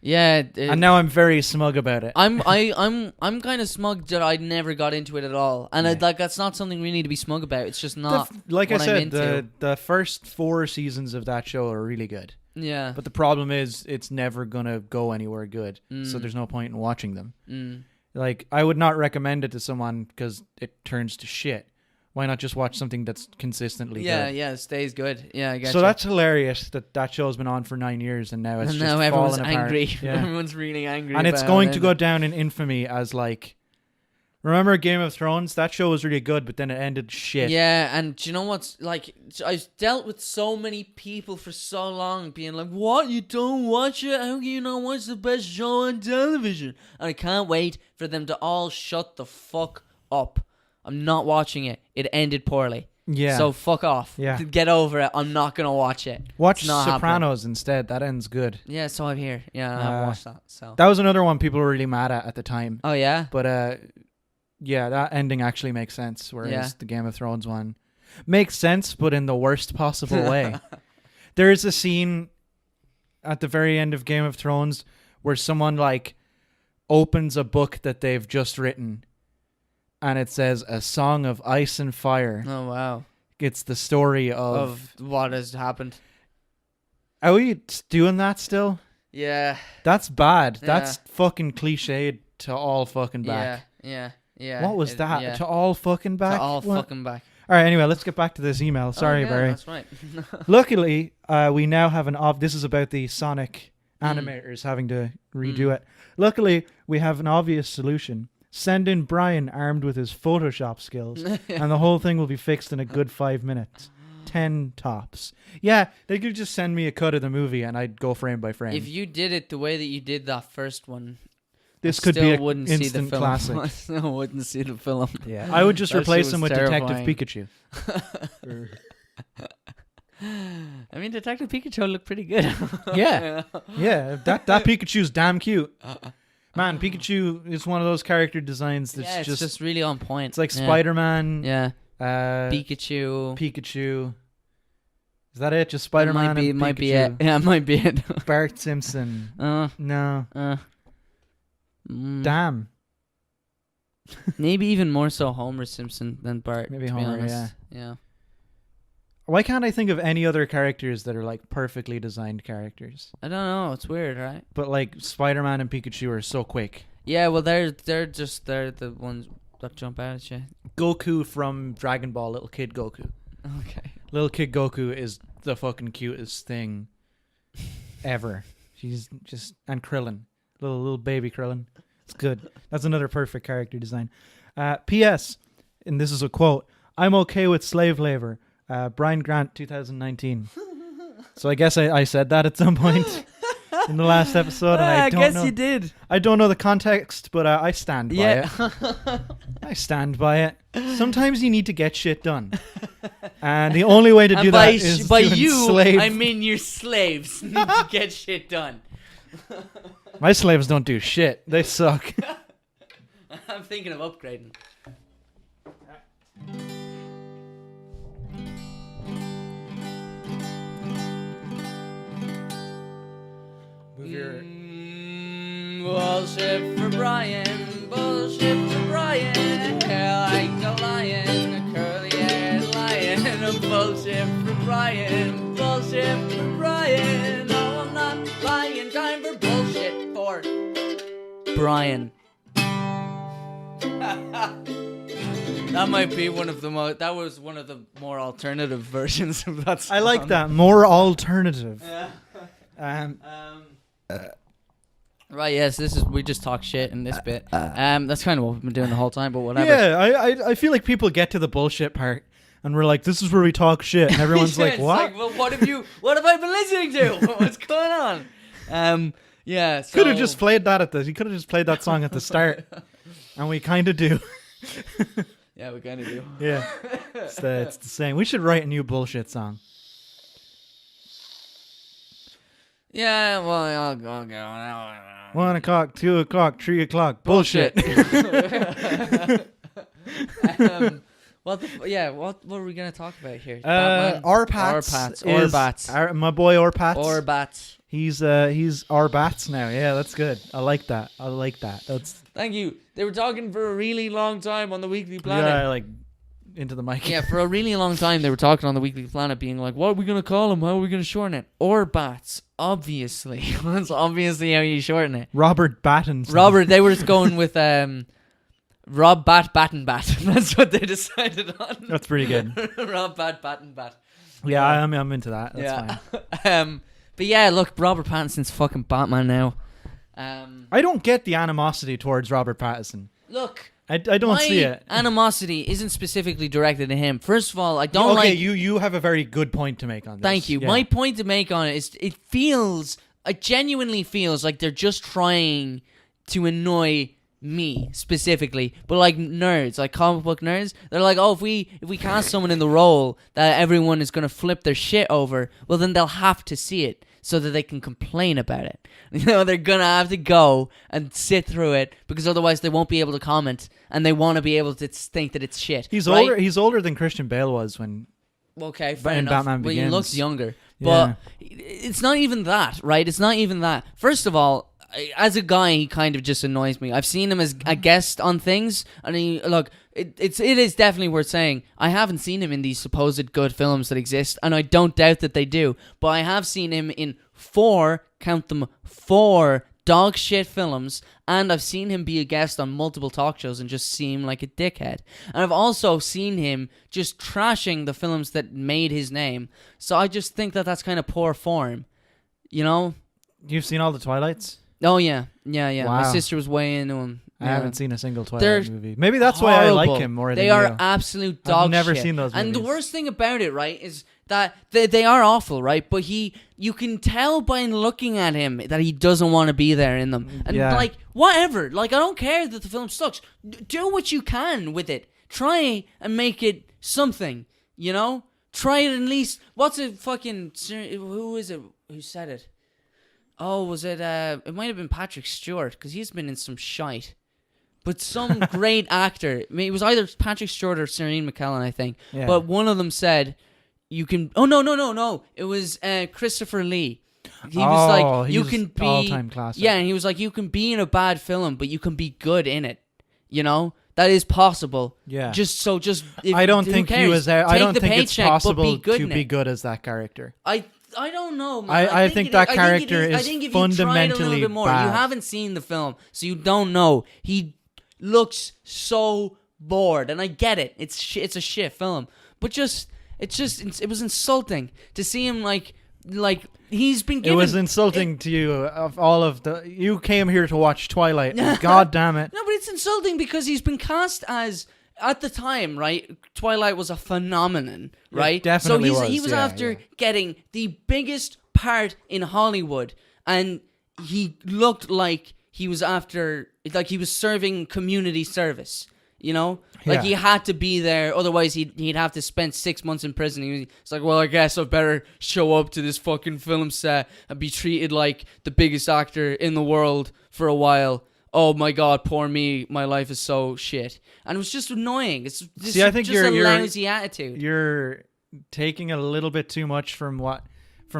Yeah, and now I'm very smug about it. I'm kind of smug that I never got into it at all, and that's not something we need to be smug about. It's just not. Like what I I'm said, into. the first 4 seasons of that show are really good. Yeah, But the problem is, it's never gonna go anywhere good. So there's no point in watching them. Like, I would not recommend it to someone because it turns to shit. Why not just watch something that's consistently good? Yeah, it stays good. Yeah, I guess. So that's hilarious that show's been on for 9 years and now it's just everyone's fallen apart. angry. Yeah. Everyone's really angry. And it's about going it. to go down in infamy as like, remember Game of Thrones? That show was really good, but then it ended shit. Yeah, and do you know what's like? I've dealt with so many people for so long being like, "What? You don't watch it? How can you not watch the best show on television?" And I can't wait for them to all shut the fuck up. I'm not watching it. It ended poorly. Yeah. So fuck off. Yeah. Get over it. I'm not gonna watch it. Watch It's not Sopranos instead. That ends good. Yeah, so I'm here. Yeah, I watched that. So. That was another one people were really mad at the time. Oh yeah. But yeah, that ending actually makes sense. Whereas Yeah. the Game of Thrones one makes sense, but in the worst possible way. There is a scene at the very end of Game of Thrones where someone like opens a book that they've just written, and it says "A Song of Ice and Fire." Oh wow. It's the story Of what has happened. Are we doing that still? Yeah. That's bad. Yeah. That's fucking cliched to all fucking back. Yeah. What was that? Yeah. To all fucking back? To all What? fucking back. All right, anyway, let's get back to this email. Sorry, yeah, Barry. That's right. Luckily, we now have this is about the Sonic animators having to redo it. Luckily, we have an obvious solution. Send in Brian armed with his Photoshop skills, and the whole thing will be fixed in a good 5 minutes. 10 tops. Yeah, they could just send me a cut of the movie, and I'd go frame by frame. If you did it the way that you did that first one, This I could be still an wouldn't see the instant film. classic. I still wouldn't see the film. Yeah, I would just That replace shit him was with terrifying. Detective Pikachu. I mean, Detective Pikachu looked pretty good. Yeah, yeah. That Pikachu's damn cute. Man, Pikachu is one of those character designs that's yeah, it's just really on point. it's like Spider-Man. Yeah. Pikachu. Pikachu. Is that it? Just Spider-Man and might be Pikachu. it. Yeah, it might be it. Bart Simpson. No. Damn. Maybe even more so Homer Simpson than Bart. Maybe to be Homer, honest. Yeah. Why can't I think of any other characters that are like perfectly designed characters? I don't know. It's weird, right? But like Spider-Man and Pikachu are so quick. Yeah. Well, they're the ones that jump out at you. Goku from Dragon Ball, little kid Goku. Okay. Little kid Goku is the fucking cutest thing ever. She's just, and Krillin, little baby Krillin. It's good. That's another perfect character design. P.S. and this is a quote: "I'm okay with slave labor." Brian Grant, 2019. So I guess I said that at some point in the last episode, and I don't guess know. you did. I don't know the context, but I stand by Yeah. it. I stand by it. Sometimes you need to get shit done, and the only way to do that is by to you, enslave. I mean your slaves need to get shit done. My slaves don't do shit. They suck. I'm thinking of upgrading. Move your. Bullshit for Brian, bullshit for Brian. Hair like a lion, a curly-haired lion. Bullshit for Brian, bullshit for Brian. No, I'm not lying. Time for bullshit for Brian. That might be one of the most. That was one of the more alternative versions of that song. I like that. More alternative. Yeah. Right, yes, this is we just talk shit in this bit. That's kind of what we've been doing the whole time, but whatever. Yeah, I feel like people get to the bullshit part and we're like, this is where we talk shit, and everyone's Yeah, like, it's what? well, what have I been listening to? What's going on? Yeah. So, Could have just played that you could have just played that song at the start, and we kind of do. Yeah, we kind of do. Yeah, it's the same. We should write a new bullshit song. Yeah, well, I'll go. 1 o'clock, 2 o'clock, 3 o'clock. Bullshit. What were we gonna talk about here? Arpats. My boy Arpats. Orbats. He's Arbats now. Yeah, that's good. I like that. That's. Thank you. They were talking for a really long time on the Weekly Planet. Yeah, like into the mic. Yeah, for a really long time they were talking on the Weekly Planet, being like, "What are we gonna call him? How are we gonna shorten it?" Orbats, obviously. That's obviously how you shorten it. Robert Pattinson. Robert. They were just going with Rob Batten Bat. That's what they decided on. That's pretty good. Rob Batten Bat. Yeah, I'm into that. That's fine. But yeah, look, Robert Pattinson's fucking Batman now. I don't get the animosity towards Robert Pattinson. Look, I don't see it. Animosity isn't specifically directed at him. First of all, I don't like. Okay, you have a very good point to make on this. Thank you. Yeah. My point to make on it is, it genuinely feels like they're just trying to annoy me specifically, but like nerds, like comic book nerds, they're like, oh, if we cast someone in the role that everyone is gonna flip their shit over, well then they'll have to see it so that they can complain about it. You know, they're gonna have to go and sit through it because otherwise they won't be able to comment, and they want to be able to think that it's shit. He's right? older. He's older than Christian Bale was when. Okay, fair enough. Batman Begins. Well, he looks younger, but it's not even that, right? It's not even that. First of all, as a guy, he kind of just annoys me. I've seen him as a guest on things, and it is definitely worth saying. I haven't seen him in these supposed good films that exist, and I don't doubt that they do. But I have seen him in 4 dog shit films, and I've seen him be a guest on multiple talk shows and just seem like a dickhead. And I've also seen him just trashing the films that made his name. So I just think that that's kind of poor form, you know? You've seen all the Twilights? Oh, yeah. Wow. My sister was way into him. I haven't seen a single Twilight movie. Maybe that's why I like him more than you. They are absolute dog shit. I've never seen those movies. And the worst thing about it, right, is that they are awful, right? But you can tell by looking at him that he doesn't want to be there in them. And, like, whatever. Like, I don't care that the film sucks. Do what you can with it. Try and make it something, you know? Try it at least. What's a fucking... Who is it? Who said it? Oh, was it... it might have been Patrick Stewart, because he's been in some shite. But some great actor... I mean, it was either Patrick Stewart or Serene McKellen, I think. Yeah. But one of them said, you can... Oh, no. It was Christopher Lee. He was like, you can be... all-time classic. Yeah, and he was like, you can be in a bad film, but you can be good in it. You know? That is possible. Yeah. I don't think he was there. I don't think it's possible to be it. good as that character. I don't know, man. I think that character is I think if fundamentally you tried a little bit more, bad. You haven't seen the film, so you don't know. He looks so bored, and I get it. It's a shit film, but it was insulting to see him like he's been given... It was insulting to you of all of the... You came here to watch Twilight. God damn it. No, but it's insulting because he's been cast as... At the time, right, Twilight was a phenomenon, right? It definitely was. So he was after getting the biggest part in Hollywood, and he looked like he was after... Like he was serving community service, you know? Like he had to be there, otherwise he'd have to spend 6 months in prison. It's like, well, I guess I better show up to this fucking film set and be treated like the biggest actor in the world for a while. Oh my god, poor me, my life is so shit. And it was just annoying. It's just, I think a lousy attitude. You're taking a little bit too much from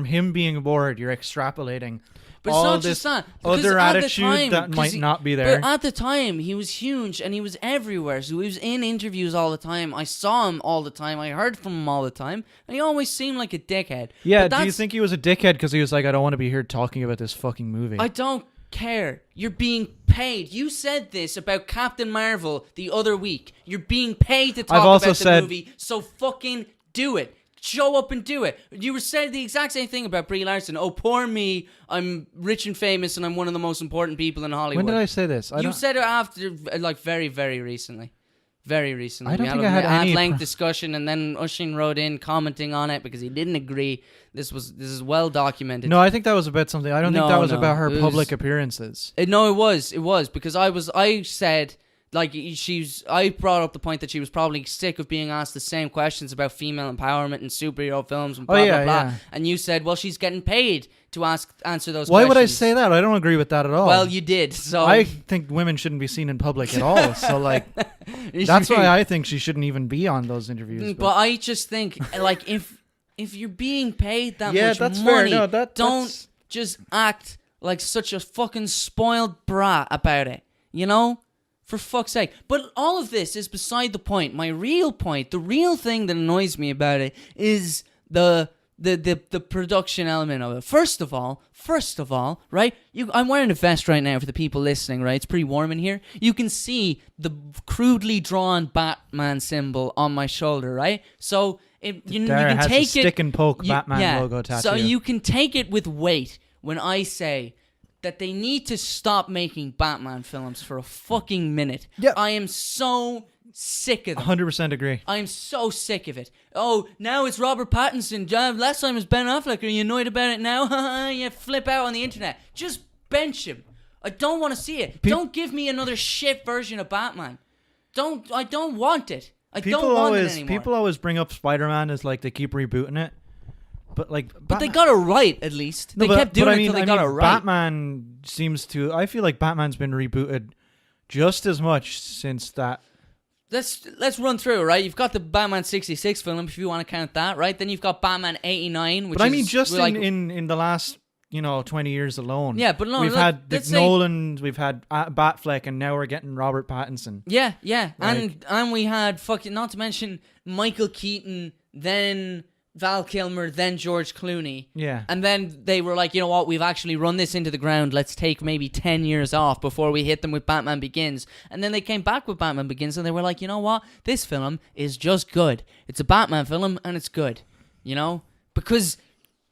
him being bored. You're extrapolating. But it's not just that. Other attitude that might not be there. But at the time, he was huge and he was everywhere. So he was in interviews all the time. I saw him all the time. I heard from him all the time. And he always seemed like a dickhead. Yeah, do you think he was a dickhead because he was like, I don't want to be here talking about this fucking movie? I don't care. You're being paid. You said this about Captain Marvel the other week. You're being paid to talk about the movie, so fucking do it. Show up and do it. You were saying the exact same thing about Brie Larson. Oh, poor me. I'm rich and famous and I'm one of the most important people in Hollywood. When did I say this? You said it after, like, very, very recently. Very recently. I don't think I had any length discussion, and then Ushin wrote in commenting on it because he didn't agree. This is well documented. No, I think that was about something. I don't think that was about her public appearances. No, it was because I said like I brought up the point that she was probably sick of being asked the same questions about female empowerment in superhero films and blah blah blah. And you said, well, she's getting paid to answer those questions. Why would I say that? I don't agree with that at all. Well, you did. So I think women shouldn't be seen in public at all. So like, that's why I think she shouldn't even be on those interviews. But I just think, like, if you're being paid that much that's money, fair. No, don't just act like such a fucking spoiled brat about it. You know? For fuck's sake. But all of this is beside the point. My real point, the real thing that annoys me about it is the production element of it. First of all, right? I'm wearing a vest right now for the people listening, right? It's pretty warm in here. You can see the crudely drawn Batman symbol on my shoulder, right? So you can has take a stick and poke Batman logo tattoo. So you can take it with weight when I say that they need to stop making Batman films for a fucking minute. Yep. I am so sick of them. 100% agree. I am so sick of it. Oh, now it's Robert Pattinson. Last time it was Ben Affleck. Are you annoyed about it now? You flip out on the internet. Just bench him. I don't want to see it. Don't give me another shit version of Batman. I don't want it. I don't want it anymore. People always bring up Spider-Man as like they keep rebooting it. But they got it right, at least. They kept doing it until they got it right. Batman seems to... I feel like Batman's been rebooted just as much since that. Let's run through, right? You've got the Batman 66 film, if you want to count that, right? Then you've got Batman 89, which but I mean, just in the last 20 years alone. Yeah, but no, we've had Nolan, we've had Batfleck, and now we're getting Robert Pattinson. Yeah, and we had not to mention Michael Keaton, then Val Kilmer, then George Clooney. Yeah. And then they were like, you know what, we've actually run this into the ground. Let's take maybe 10 years off before we hit them with Batman Begins. And then they came back with Batman Begins and they were like, you know what, this film is just good. It's a Batman film and it's good. You know? Because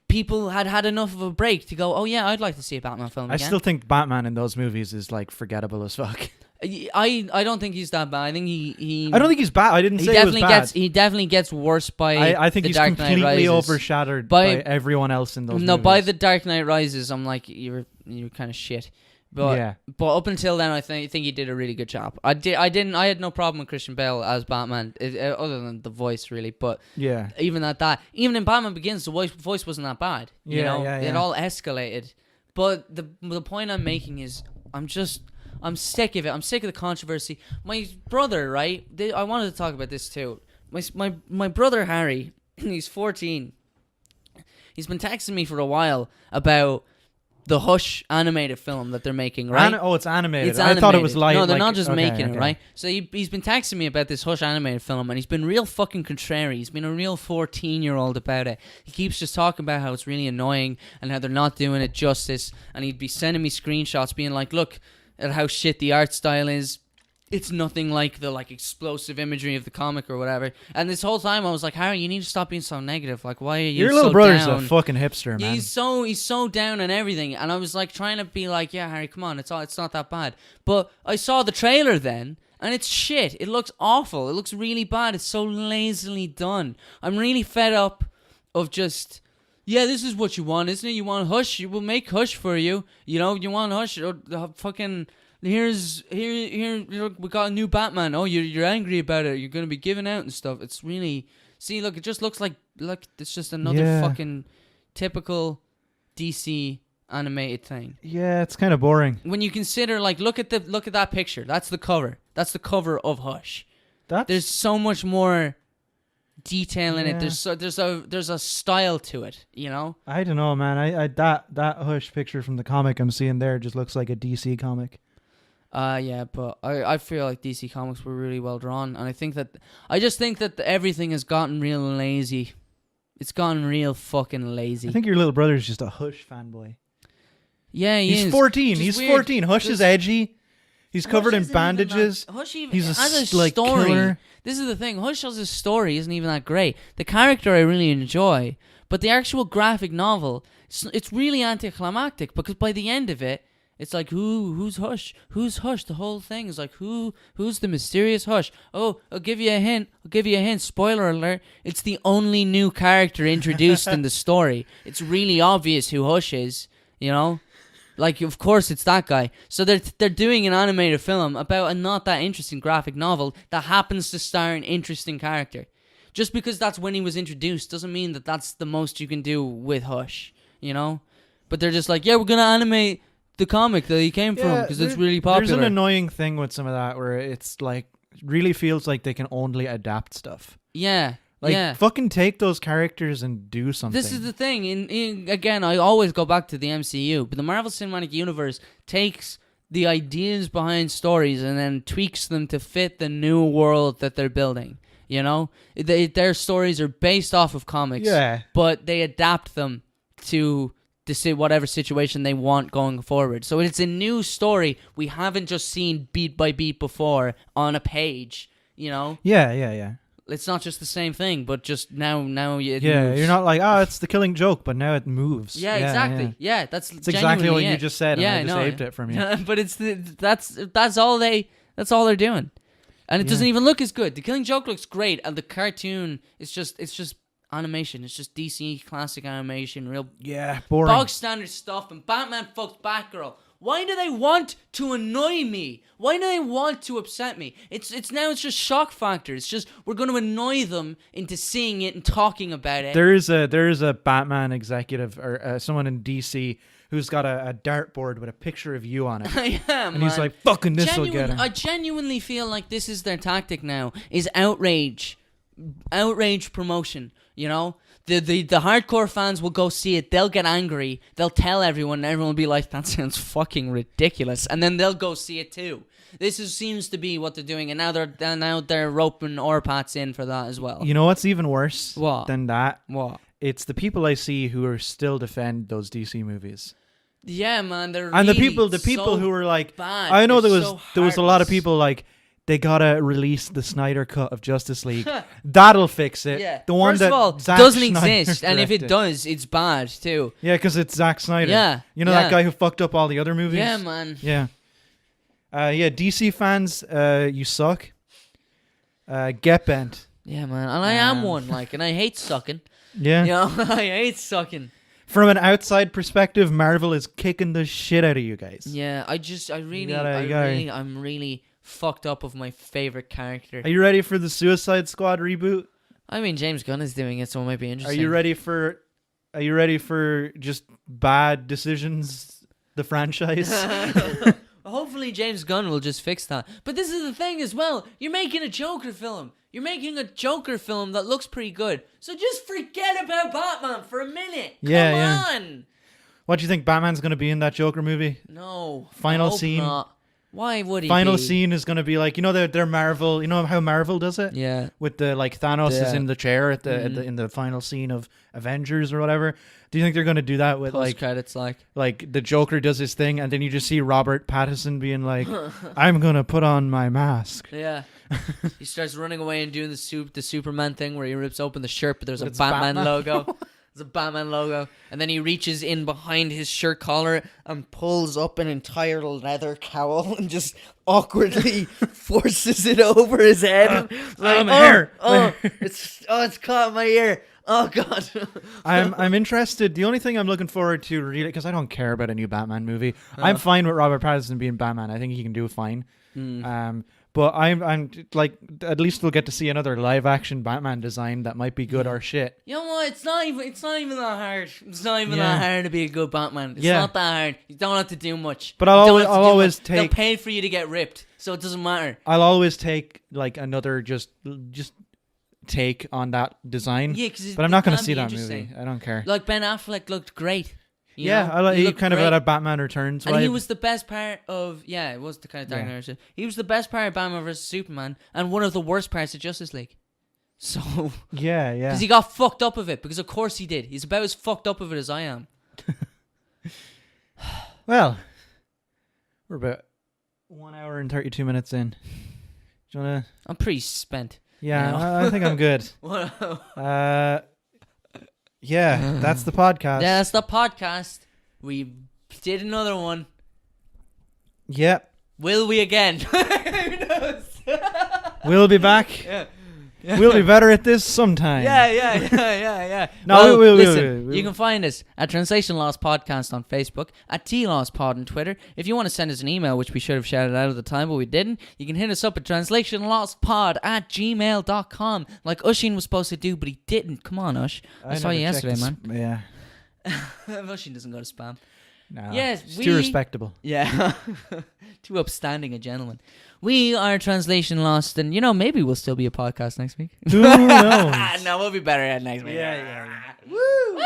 people had enough of a break to go, oh yeah, I'd like to see a Batman film again. I still think Batman in those movies is like forgettable as fuck. I don't think he's that bad. I think he I don't think he's bad. I didn't say he was bad. He definitely gets worse by I think the he's Dark Knight completely Rises. overshadowed by everyone else in those movies. No, by The Dark Knight Rises, I'm like, you're kind of shit. But up until then, I think he did a really good job. I had no problem with Christian Bale as Batman, other than the voice, really. But even even in Batman Begins, the voice wasn't that bad. You know, it all escalated. But the point I'm making is, I'm sick of it. I'm sick of the controversy. My brother, right? I wanted to talk about this too. My brother Harry, he's 14. He's been texting me for a while about the Hush animated film that they're making, right? It's animated. I thought it was live. No, they're not just making it, right? So he's been texting me about this Hush animated film, and he's been real fucking contrary. He's been a real 14-year-old about it. He keeps just talking about how it's really annoying and how they're not doing it justice, and he'd be sending me screenshots being like, look at how shit the art style is. It's nothing like the explosive imagery of the comic or whatever. And this whole time I was like, Harry, you need to stop being so negative. Like, why are you Your so little brother's down? a fucking hipster, man. He's so down on everything. And I was like trying to be like, yeah, Harry, come on, it's not that bad. But I saw the trailer then, and it's shit. It looks awful. It looks really bad. It's so lazily done. I'm really fed up of just, yeah, this is what you want, isn't it? You want Hush? We'll make Hush for you. You know, you want Hush? Or fucking... Here, we got a new Batman. Oh, you're angry about it. You're gonna be giving out and stuff. It's really... See, look, it just looks like it's just another fucking typical DC animated thing. Yeah, it's kind of boring. When you consider, look at that picture. That's the cover. That's the cover of Hush. There's so much more detail in it. There's a style to it, you know? I don't know, man. I that Hush picture from the comic I'm seeing there just looks like a DC comic. Yeah, but I feel like DC Comics were really well drawn, and I just think that everything has gotten real lazy. It's gotten real fucking lazy. I think your little brother's just a Hush fanboy. Yeah, he's 14. He's weird. 14. Hush is edgy. He's covered in bandages. Hush even he's has a story. Killer. This is the thing. Hush has a story isn't even that great. The character I really enjoy, but the actual graphic novel, it's really anticlimactic because by the end of it, it's like, who's Hush? Who's Hush? The whole thing is like, who's the mysterious Hush? Oh, I'll give you a hint. Spoiler alert. It's the only new character introduced in the story. It's really obvious who Hush is, you know? Like, of course it's that guy. So they're doing an animated film about a not that interesting graphic novel that happens to star an interesting character. Just because that's when he was introduced doesn't mean that that's the most you can do with Hush, you know? But they're just like, yeah, we're going to animate the comic that he came from because it's really popular. There's an annoying thing with some of that where it's like, really feels like they can only adapt stuff. Yeah. Like, fucking take those characters and do something. This is the thing. Again, I always go back to the MCU, but the Marvel Cinematic Universe takes the ideas behind stories and then tweaks them to fit the new world that they're building. You know? Their stories are based off of comics, but they adapt them to whatever situation they want going forward. So it's a new story we haven't just seen beat by beat before on a page, you know? Yeah. It's not just the same thing, but just now it moves. You're not like, it's the Killing Joke, but now it moves. Yeah, exactly. Yeah, that's exactly what you just said, and I just no, saved it from you. But that's all they're doing. And it doesn't even look as good. The Killing Joke looks great, and the cartoon it's just animation. It's just DC classic animation, real boring. bog standard stuff, and Batman fucks Batgirl. Why do they want to annoy me? Why do they want to upset me? It's just shock factor. It's just we're going to annoy them into seeing it and talking about it. There is a Batman executive or someone in DC who's got a dartboard with a picture of you on it. And he's like, fucking this will get him. I genuinely feel like this is their tactic now, is outrage promotion, you know? The hardcore fans will go see it, they'll get angry, they'll tell everyone, and everyone will be like, that sounds fucking ridiculous, and then they'll go see it too. Seems to be what they're doing, and now they're roping Orpats in for that as well. You know what's even worse What? than that? What? It's the people I see who are still defend those DC movies. Yeah, man, they're and really the people so who were like, bad. I know They're there was a lot of people like, they gotta release the Snyder cut of Justice League. That'll fix it. Yeah. The one First that of all, Zack doesn't Snyder exist, and if it directed. does, it's bad too. Yeah, because it's Zack Snyder. Yeah. You know that guy who fucked up all the other movies? Yeah, man. Yeah. DC fans, you suck. Get bent. Yeah, man. And I am one, and I hate sucking. Yeah. You know, I hate sucking. From an outside perspective, Marvel is kicking the shit out of you guys. Yeah, I'm really fucked up of my favorite character. Are you ready for the Suicide Squad reboot? I mean, James Gunn is doing it, so it might be interesting. Are you ready for just bad decisions, the franchise? Hopefully James Gunn will just fix that. But this is the thing as well. You're making a Joker film. You're making a Joker film that looks pretty good. So just forget about Batman for a minute. Come on. What do you think Batman's going to be in that Joker movie? No. Final scene. Not. Why would he Final be? scene is going to be like, you know, they're Marvel. You know how Marvel does it? Yeah. With the Thanos is in the chair at the in the final scene of Avengers or whatever. Do you think they're going to do that with Post credits like the Joker does his thing and then you just see Robert Pattinson being like, I'm going to put on my mask. Yeah. He starts running away and doing the Superman thing where he rips open the shirt, but there's a Batman logo. There's a Batman logo. And then he reaches in behind his shirt collar and pulls up an entire leather cowl and just awkwardly forces it over his head. It's caught in my ear. Oh God. I'm interested. The only thing I'm looking forward to really, because I don't care about a new Batman movie. I'm fine with Robert Pattinson being Batman. I think he can do fine. But I'm like, at least we'll get to see another live action Batman design that might be good or shit. You know what? It's not even that hard. It's not even that hard to be a good Batman. It's not that hard. You don't have to do much. But I'll always take. They'll pay for you to get ripped, so it doesn't matter. I'll always take like another just take on that design. Yeah, but I'm not going to see that movie. I don't care. Like Ben Affleck looked great. He kind of had a Batman Returns vibe. And he was the best part of... Yeah, it was the kind of Dark Knight. He was the best part of Batman vs. Superman and one of the worst parts of Justice League. So... Yeah. Because he got fucked up of it. Because of course he did. He's about as fucked up of it as I am. Well, we're about 1 hour and 32 minutes in. Do you want to... I'm pretty spent. Yeah, you know? I think I'm good. Yeah, that's the podcast. Yeah, that's the podcast. We did another one. Yep. Will we again? Who knows? We'll be back. Yeah. We'll be better at this sometime. Yeah. No, well, we'll listen, you can find us at Translation Lost Podcast on Facebook, at TLostPod on Twitter. If you want to send us an email, which we should have shouted out at the time, but we didn't, you can hit us up at translationlostpod@gmail.com, like Ushin was supposed to do, but he didn't. Come on, Ush. I saw you yesterday, man. Yeah. Ushin doesn't go to spam. No, Yes, it's too respectable. Yeah. Too upstanding a gentleman. We are Translation Lost, and maybe we'll still be a podcast next week. Who knows? No, we'll be better at next week. Yeah. Woo!